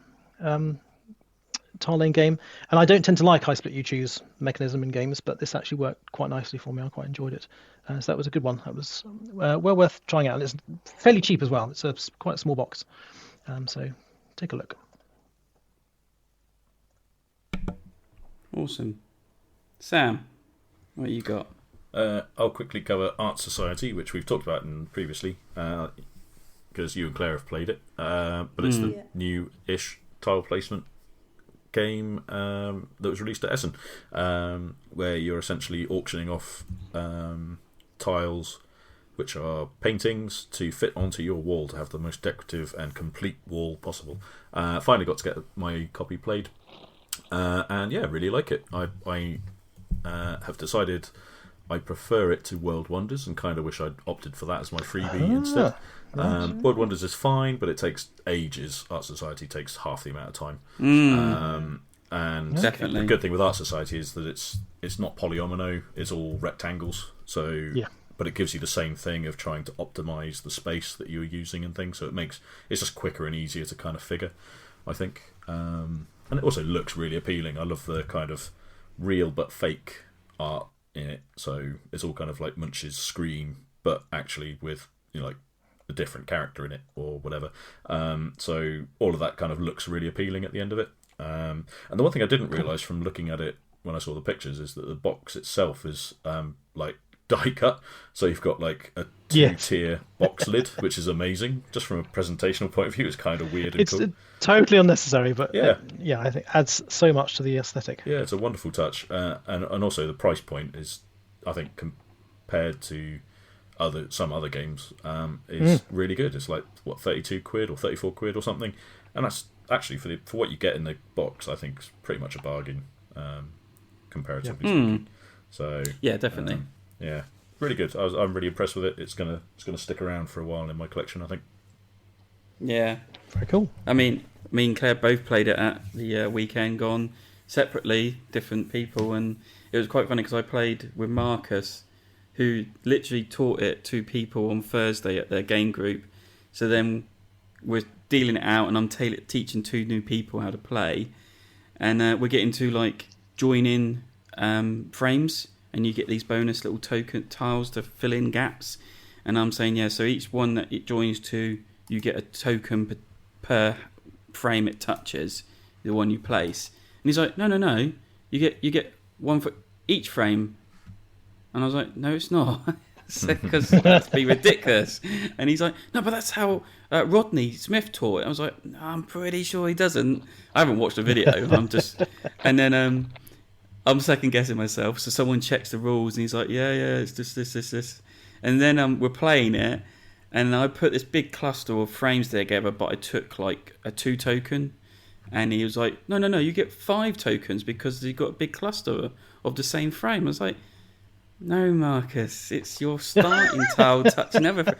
tile laying game. And I don't tend to like I Split You Choose mechanism in games, but this actually worked quite nicely for me. I quite enjoyed it. So that was a good one. That was well worth trying out, and it's fairly cheap as well. It's quite a small box, so take a look. Awesome. Sam, what you got? I'll quickly cover Art Society, which we've talked about previously, because you and Claire have played it, but it's the new-ish tile placement game that was released at Essen, where you're essentially auctioning off tiles which are paintings to fit onto your wall to have the most decorative and complete wall possible. Finally got to get my copy played, and yeah, really like it. I have decided I prefer it to World Wonders, and kind of wish I'd opted for that as my freebie instead. World Wonders is fine, but it takes ages. Art Society takes half the amount of time. And Definitely. the good thing with Art Society is that it's not polyomino; it's all rectangles. So, but it gives you the same thing of trying to optimize the space that you're using and things. So it's just quicker and easier to kind of figure, I think. And it also looks really appealing. I love the kind of real but fake art in it. So it's all kind of like Munch's Scream, but actually with like a different character in it or whatever. So all of that kind of looks really appealing at the end of it. And the one thing I didn't realise from looking at it when I saw the pictures is that the box itself is like die cut. So you've got like a two-tier box lid, which is amazing. Just from a presentational point of view, it's kind of weird and It's cool. totally unnecessary, but Yeah. I think adds so much to the aesthetic. Yeah, it's a wonderful touch, and also the price point is, I think, compared to some other games, is really good. It's like what, £32 or £34 or something, and that's actually for what you get in the box. I think is pretty much a bargain, comparatively speaking. So Yeah, definitely. yeah, really good. I'm really impressed with it. It's gonna stick around for a while in my collection, I think. Yeah. Very cool. I mean, me and Claire both played it at the weekend gone separately, different people, and it was quite funny because I played with Marcus, who literally taught it to people on Thursday at their game group. So then we're dealing it out, and I'm teaching 2 new people how to play, and we're getting to like join in frames, and you get these bonus little token tiles to fill in gaps. And I'm saying, so each one that it joins to, you get a token per frame it touches, the one you place. And he's like, no, you get one for each frame. And I was like, no, it's not, because that'd be ridiculous. And he's like, no, but that's how Rodney Smith taught it. I was like, no, I'm pretty sure he doesn't. I haven't watched the video. And then I'm second guessing myself. So someone checks the rules, and he's like, yeah, it's just this. And then we're playing it, and I put this big cluster of frames together, but I took like a 2 token, and he was like, no, you get 5 tokens because you got a big cluster of the same frame. I was like, no, Marcus, it's your starting tile touching everything.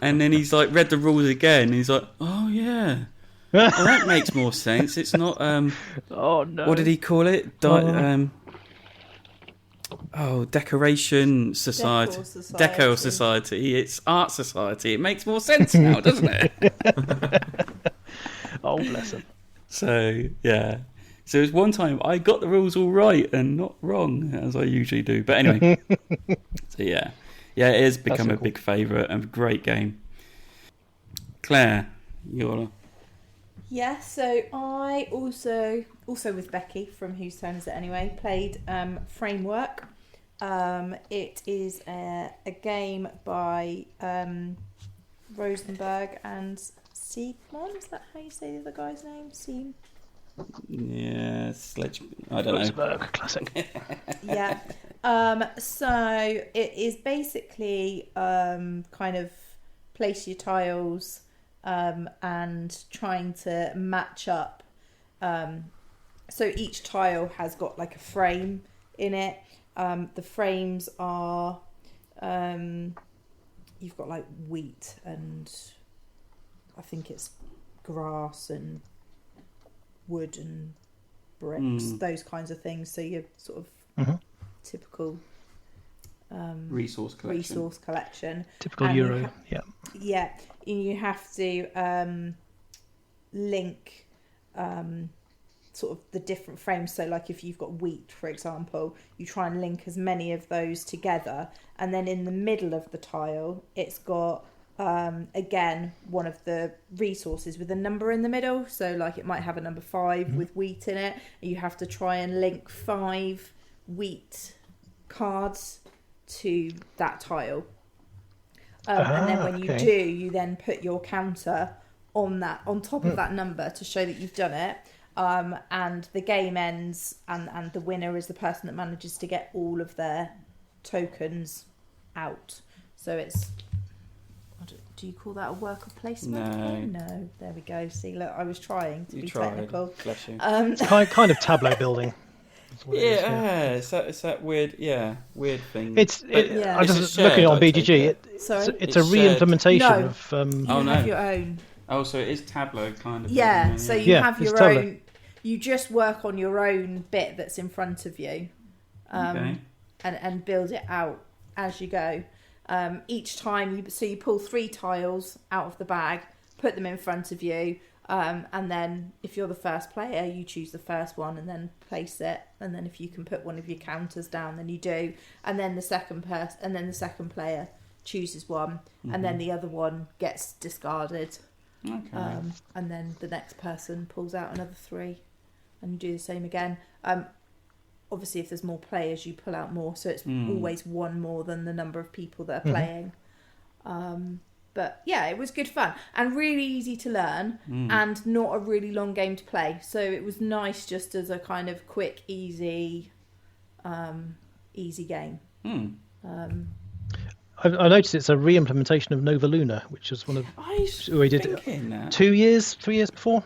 And then he's like read the rules again, and he's like, oh yeah, well, that makes more sense. It's not Oh no! what did he call it? Decoration Society. Deco Society. It's Art Society. It makes more sense now, doesn't it? Oh, bless him. So, yeah. So it was one time I got the rules all right and not wrong, as I usually do. But anyway. So, yeah. Yeah, it has become a big favourite and a great game. Claire, you're... Yeah, so I also with Becky from Whose Turn Is It Anyway, played Framework. It is a game by Rosenberg and Siegmund. Is that how you say the other guy's name? Yeah, I don't Rosenberg, classic. Yeah. So it is basically kind of place your tiles and trying to match up. So each tile has got like a frame in it. The frames are you've got like wheat and I think it's grass and wood and bricks, those kinds of things. So you're sort of typical resource collection. Typical and Euro, yeah. You have to link sort of the different frames. So like if you've got wheat, for example, you try and link as many of those together, and then in the middle of the tile it's got again one of the resources with a number in the middle. So like it might have a number 5 with wheat in it, and you have to try and link 5 wheat cards to that tile. And then when you do, you then put your counter on top of that number to show that you've done it. and the game ends, and the winner is the person that manages to get all of their tokens out. So it's, do you call that a worker placement? No. There we go. See, look, I was trying to be technical. Bless you. It's kind of tableau building. It's that weird thing. I'm just looking on BGG. It's a re-implementation of. You have your own. Oh, so it is tableau kind of. Yeah, so you have your own. You just work on your own bit that's in front of you, and build it out as you go. Each time you pull 3 tiles out of the bag, put them in front of you, and then if you're the first player, you choose the first one and then place it. And then if you can put one of your counters down, then you do. And then the second player chooses one, and then the other one gets discarded. Okay. And then the next person pulls out another 3, and you do the same again. Obviously, if there's more players, you pull out more, so it's always one more than the number of people that are playing. But yeah, it was good fun and really easy to learn, and not a really long game to play. So it was nice just as a kind of quick, easy game. I noticed it's a re-implementation of Nova Luna, which was one of we did 3 years before.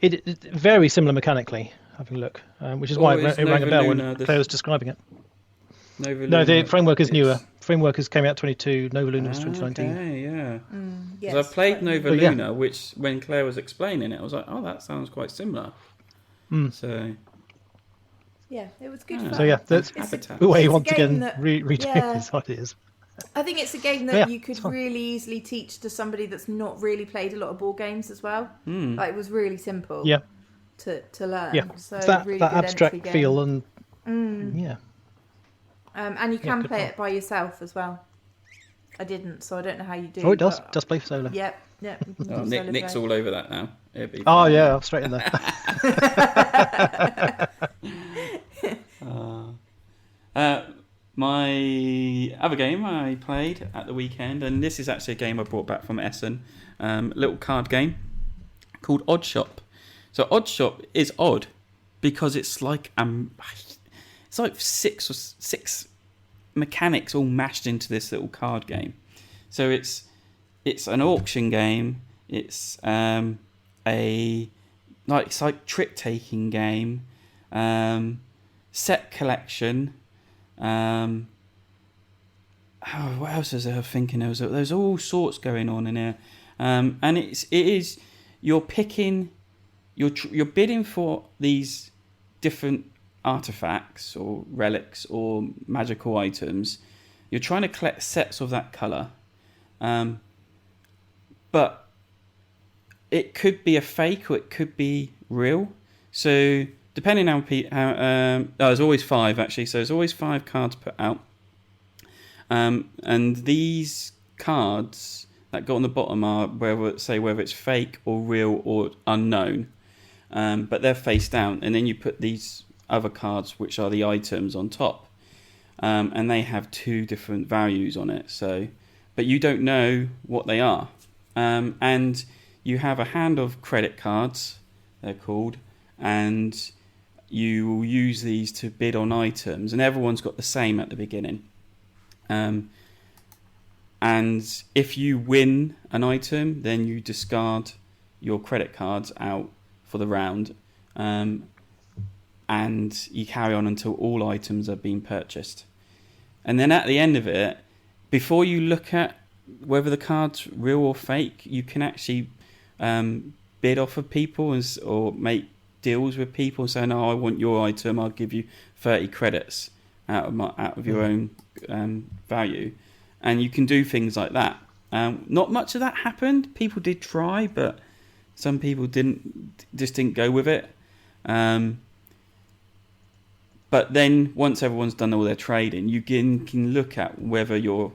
It very similar mechanically. Having a look, which is why it rang a bell when Claire was describing it. No, the framework is newer. Framework came out 22. Nova Luna was 2019. Okay, yeah. Yes, I played Nova Luna, which when Claire was explaining it, I was like, "Oh, that sounds quite similar." So yeah, it was good. Fun. So yeah, that's the way once again retain his ideas. I think it's a game that you could really easily teach to somebody that's not really played a lot of board games as well. Like, it was really simple. Yeah. To learn. Yeah. So it's that really abstract feel and and you can play it by yourself as well. I didn't, so I don't know how you do. Oh, it does. Does play for solo. Yep. Nick's all over that now. Yeah, I'm straight in there. My other game I played at the weekend, and this is actually a game I brought back from Essen, a little card game called Odd Shop. So Odd Shop is odd because it's like six mechanics all mashed into this little card game. So it's an auction game. It's it's like trick taking game, set collection. What else was I thinking? There's all sorts going on in here, and it is you're picking. You're bidding for these different artifacts or relics or magical items. You're trying to collect sets of that colour, but it could be a fake or it could be real. So depending on how there's always 5 actually. So there's always 5 cards put out, and these cards that go on the bottom are whether it's fake or real or unknown. But they're face down, and then you put these other cards, which are the items, on top, and they have 2 different values on it. So, but you don't know what they are, and you have a hand of credit cards, they're called, and you will use these to bid on items, and everyone's got the same at the beginning. And if you win an item, then you discard your credit cards out for the round, and you carry on until all items are being purchased. And then at the end of it, before you look at whether the card's real or fake, you can actually bid off of people or make deals with people saying, "Oh, I want your item, I'll give you 30 credits out of your own value." And you can do things like that. Not much of that happened. People did try, but some people didn't go with it. But then once everyone's done all their trading, you can look at whether your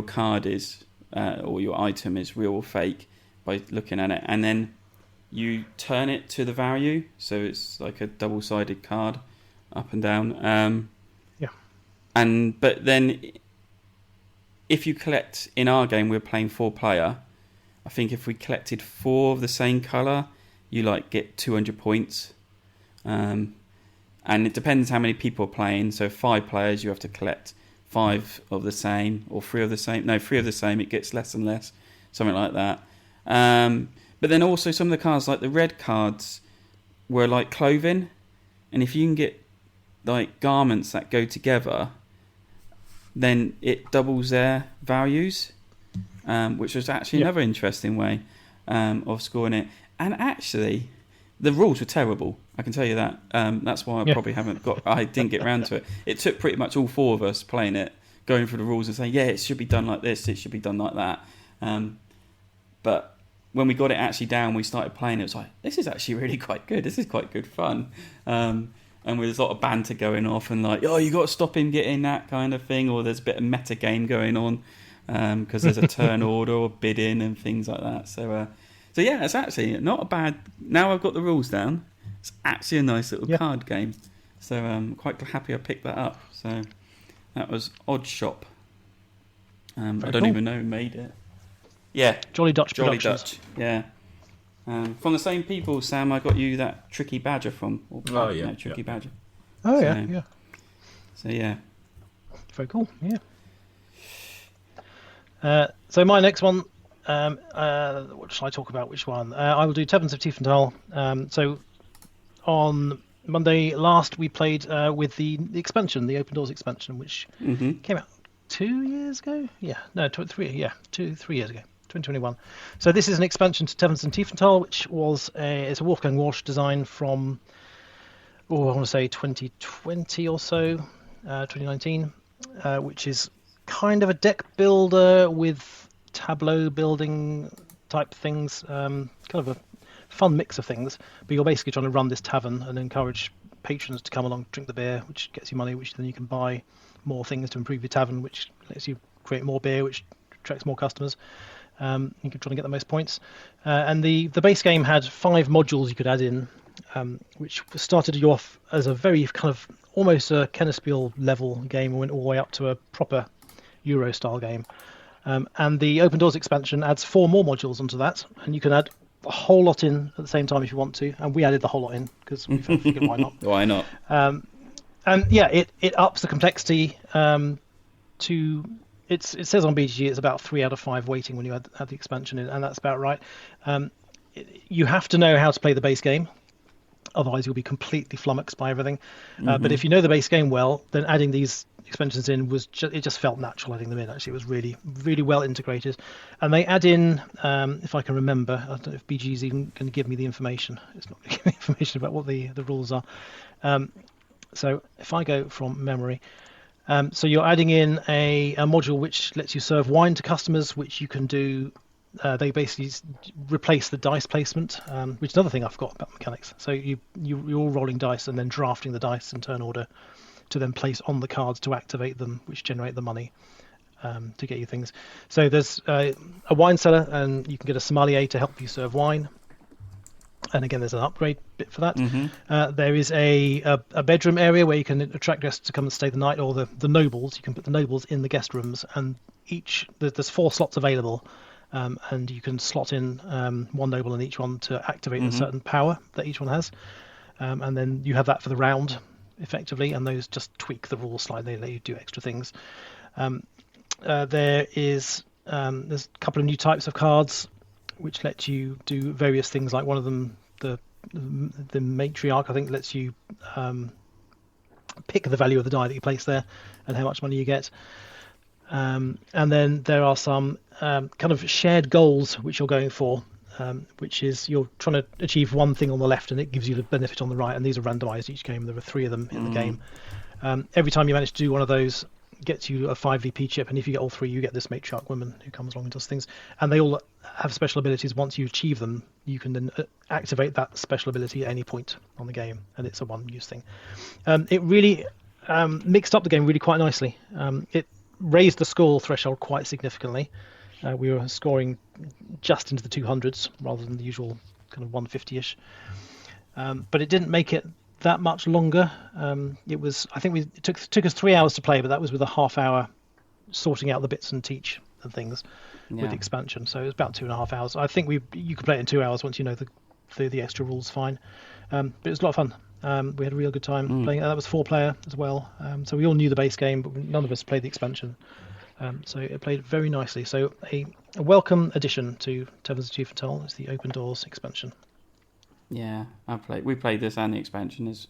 card is or your item is real or fake by looking at it, and then you turn it to the value. So it's like a double-sided card, up and down. But then if you collect, in our game we're playing 4-player. I think if we collected 4 of the same colour, you like get 200 points. And it depends how many people are playing. So 5 players, you have to collect 5 of the same, or 3 of the same. No, 3 of the same. It gets less and less, something like that. But then also some of the cards, like the red cards, were like clothing, and if you can get like garments that go together, then it doubles their values, which was actually another interesting way of scoring it. And actually, the rules were terrible. I can tell you that. That's why I didn't get around to it. It took pretty much all 4 of us playing it, going through the rules and saying, yeah, it should be done like this, it should be done like that. But when we got it actually down, we started playing, it was like, this is actually really quite good. This is quite good fun. And there's a lot of banter going off and like, oh, you got to stop him getting that kind of thing, or there's a bit of meta game going on because there's a turn order or bidding and things like that. So yeah, it's actually not a bad. Now I've got the rules down. It's actually a nice little card game. So I'm quite happy I picked that up. So that was Odd Shop. I don't even know who made it. Yeah, Jolly Dutch Jolly Productions. Dutch. Yeah. From the same people, Sam, I got you that Tricky Badger from. Tricky Badger. Oh, yeah. So, yeah. Very cool, yeah. So my next one, what shall I talk about? Which one? I will do Taverns of Tiefenthal. So on Monday last, we played with the expansion, the Open Doors expansion, which came out 2 years ago? 3 years ago. 2021. So this is an expansion to Taverns of Tiefenthal, which was it's a Wolfgang Walsh design from, I want to say 2020 or so, 2019, which is kind of a deck builder with tableau building type things, kind of a fun mix of things. But you're basically trying to run this tavern and encourage patrons to come along, drink the beer, which gets you money, which then you can buy more things to improve your tavern, which lets you create more beer, which attracts more customers. You can try to get the most points. And the base game had 5 modules you could add in, which started you off as a very kind of almost a Kennespiel level game and went all the way up to a proper Euro style game. And the Open Doors expansion adds 4 more modules onto that, and you can add a whole lot in at the same time if you want to. And we added the whole lot in because we figured why not. Why not? And yeah, it ups the complexity to. It says on BGG it's about 3 out of 5 weighting when you add the expansion in, and that's about right. You have to know how to play the base game, otherwise you'll be completely flummoxed by everything. But if you know the base game well, then adding these expansions in it just felt natural adding them in. Actually, it was really, really well integrated. And they add in, if I can remember, I don't know if BGG is even going to give me the information. It's not going to give me information about what the rules are. So if I go from memory. So you're adding in a module which lets you serve wine to customers, which you can do. They basically replace the dice placement, which is another thing I forgot about mechanics. So you're all rolling dice and then drafting the dice in turn order to then place on the cards to activate them, which generate the money to get you things. So there's a wine cellar, and you can get a sommelier to help you serve wine. And again, there's an upgrade bit for that. There is a bedroom area where you can attract guests to come and stay the night, or the nobles. You can put the nobles in the guest rooms, and there's 4 slots available, and you can slot in 1 noble in each one to activate a certain power that each one has. And then you have that for the round, effectively, and those just tweak the rules slightly. They let you do extra things. There's a couple of new types of cards which let you do various things, like one of them, the matriarch, I think, lets you pick the value of the die that you place there and how much money you get. And then there are some kind of shared goals which you're going for, which is you're trying to achieve one thing on the left and it gives you the benefit on the right, and these are randomized each game. There are 3 of them in the game. Every time you manage to do one of those, gets you a 5 VP chip, and if you get all 3, you get this matriarch woman who comes along and does things, and they all have special abilities. Once you achieve them, you can then activate that special ability at any point on the game, and it's a one-use thing. It really mixed up the game really quite nicely. It raised the score threshold quite significantly. We were scoring just into the 200s rather than the usual kind of 150-ish, but it didn't make it that much longer. It took us 3 hours to play, but that was with a half-hour sorting out the bits and teach and things with the expansion. So it was about 2.5 hours. I think you could play it in 2 hours once you know the extra rules fine. But it was a lot of fun. We had a real good time playing. That was 4-player as well. So we all knew the base game, but none of us played the expansion. So it played very nicely. So a welcome addition to Devon's Chief and Toll is the Open Doors expansion. Yeah, we played this and the expansion it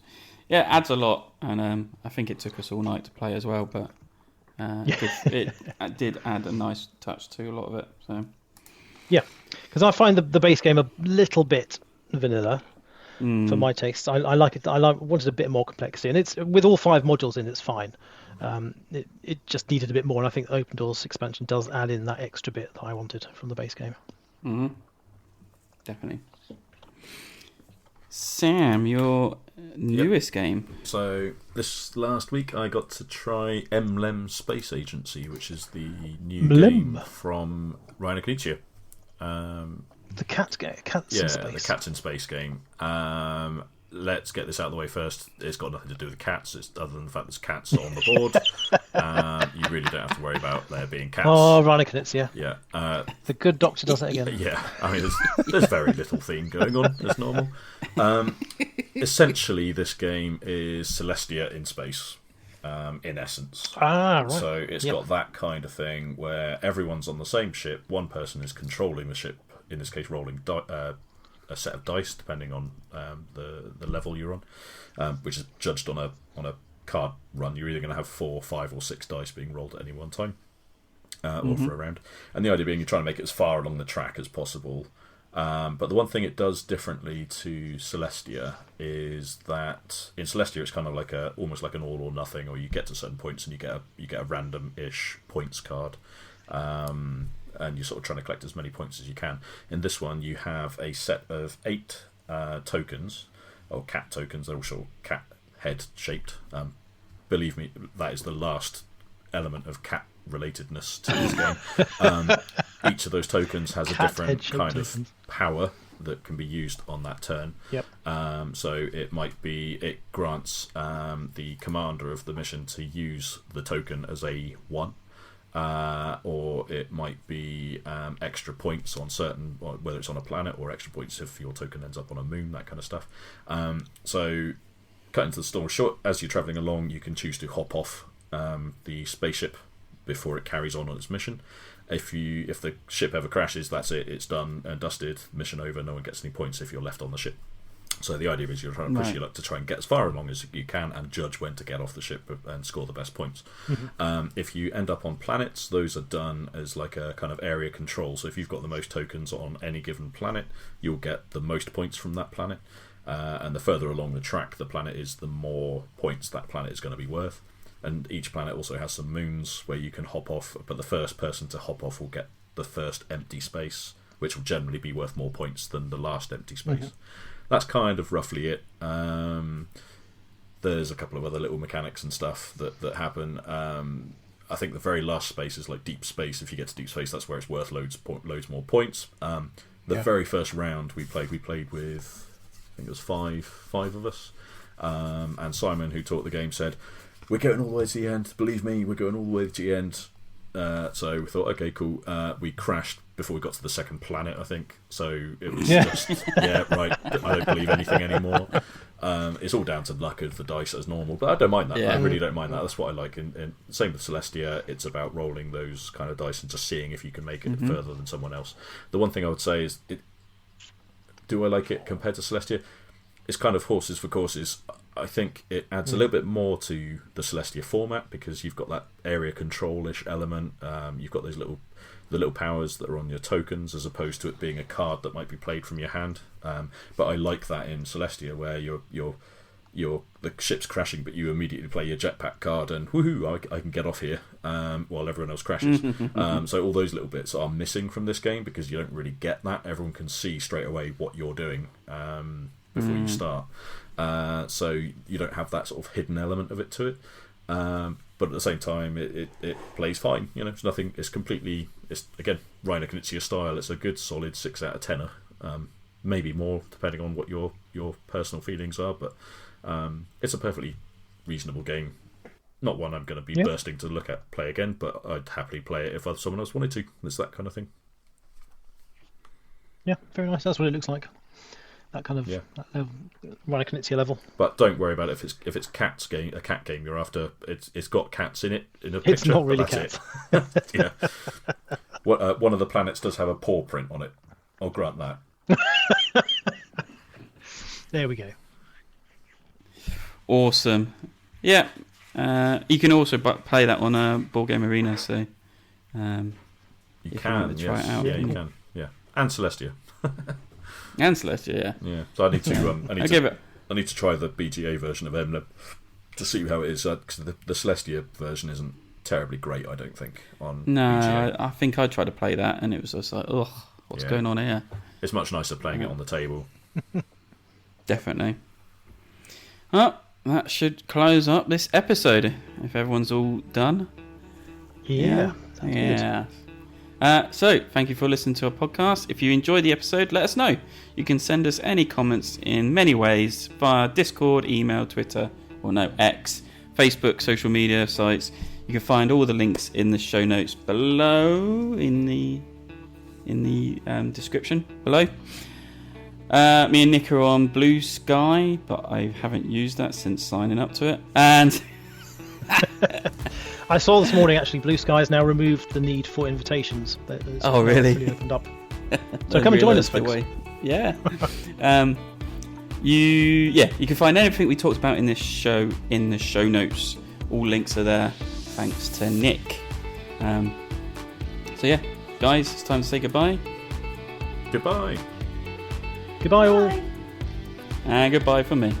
adds a lot, and I think it took us all night to play as well, but it did add a nice touch to a lot of it. So yeah, because I find the base game a little bit vanilla for my taste. I like it. Wanted a bit more complexity, and it's with all 5 modules in, it's fine. It just needed a bit more, and I think the Open Doors expansion does add in that extra bit that I wanted from the base game. Definitely. Sam, your newest game. So this last week I got to try Emblem Space Agency, which is the new game from Reiner Knizia. The cat game. In space. The Cats in Space game. Let's get this out of the way first. It's got nothing to do with the cats, other than the fact there's cats on the board. You really don't have to worry about there being cats. Oh, Reiner Knizia. Yeah. The good doctor does it again. Yeah, I mean, there's very little theme going on, as normal. Essentially, this game is Celestia in space, in essence. Right. So it's got that kind of thing where everyone's on the same ship. One person is controlling the ship, in this case rolling a set of dice, depending on the level you're on, which is judged on a card run. You're either going to have 4, 5, or 6 dice being rolled at any one time, or for a round. And the idea being you're trying to make it as far along the track as possible. But the one thing it does differently to Celestia is that in Celestia it's kind of like almost like an all or nothing, or you get to certain points and you get a random-ish points card. And you're sort of trying to collect as many points as you can. In this one, you have a set of 8 tokens, or cat tokens. They're also cat head shaped. Believe me, that is the last element of cat relatedness to this game. Each of those tokens has a different kind of power that can be used on that turn. Yep. So it might be it grants the commander of the mission to use the token as a 1. Or it might be extra points on certain, whether it's on a planet, or extra points if your token ends up on a moon, that kind of stuff. So, cutting to the story short, as you're travelling along, you can choose to hop off the spaceship before it carries on its mission. If the ship ever crashes, that's it. It's done and dusted. Mission over. No one gets any points if you're left on the ship. So the idea is you're trying to push your luck to try and get as far along as you can and judge when to get off the ship and score the best points. If you end up on planets, those are done as like a kind of area control. So if you've got the most tokens on any given planet, you'll get the most points from that planet. And the further along the track the planet is, the more points that planet is going to be worth. And each planet also has some moons where you can hop off, but the first person to hop off will get the first empty space, which will generally be worth more points than the last empty space. That's kind of roughly it. There's a couple of other little mechanics and stuff that happen. I think the very last space is like deep space. If you get to deep space, that's where it's worth loads more points. Very first round we played with, I think it was five of us. And Simon, who taught the game, said, "We're going all the way to the end. Believe me, we're going all the way to the end." So we thought, okay, cool. We crashed before we got to the second planet, I think. So it was just, right, I don't believe anything anymore. It's all down to luck of the dice as normal, but I don't mind that. I really don't mind that. That's what I like. Same with Celestia. It's about rolling those kind of dice and just seeing if you can make it further than someone else. The one thing I would say is, do I like it compared to Celestia? It's kind of horses for courses. I think it adds a little bit more to the Celestia format because you've got that area control-ish element. You've got the little powers that are on your tokens, as opposed to it being a card that might be played from your hand. But I like that in Celestia, where the ship's crashing, but you immediately play your jetpack card and woohoo, I can get off here while everyone else crashes. So all those little bits are missing from this game because you don't really get that. Everyone can see straight away what you're doing before you start. So you don't have that sort of hidden element of it to it. But at the same time, it plays fine. It's nothing. It's again Reiner Knizia style. It's a good solid 6 out of 10. Maybe more depending on what your personal feelings are. But it's a perfectly reasonable game. Not one I'm going to be bursting to play again. But I'd happily play it if someone else wanted to. It's that kind of thing. Yeah, very nice. That's what it looks like. that kind of Yeah. Rhino Knizia level. But don't worry about it if it's a cat game you're after. It's got cats in it in a picture. It's not really but that's cats. it. Yeah. One of the planets does have a paw print on it. I'll grant that. There we go. Awesome. Yeah. You can also play that on Board Game Arena. So You if can. want to try Yes. it out. Yeah, you can. Yeah. And Celestia. And Celestia, yeah. Yeah. So I need to. I need to try the BGA version of Emblem to see how it is. Because the Celestia version isn't terribly great, I don't think. On BGA. I think I tried to play that, and it was just like, ugh, what's going on here? It's much nicer playing it on the table. Definitely. Well, that should close up this episode if everyone's all done. Yeah. Good. So, thank you for listening to our podcast. If you enjoyed the episode, let us know. You can send us any comments in many ways via Discord, email, Twitter, X, Facebook, social media sites. You can find all the links in the show notes below, in the description below. Me and Nick are on Blue Sky, but I haven't used that since signing up to it. And I saw this morning actually Blue Sky has now removed the need for invitations. Oh, really? Really opened up. So come and join us, folks. Yeah. You can find everything we talked about in this show in the show notes. All links are there. Thanks to Nick. So yeah, guys, it's time to say goodbye. Goodbye. Goodbye all. And goodbye from me.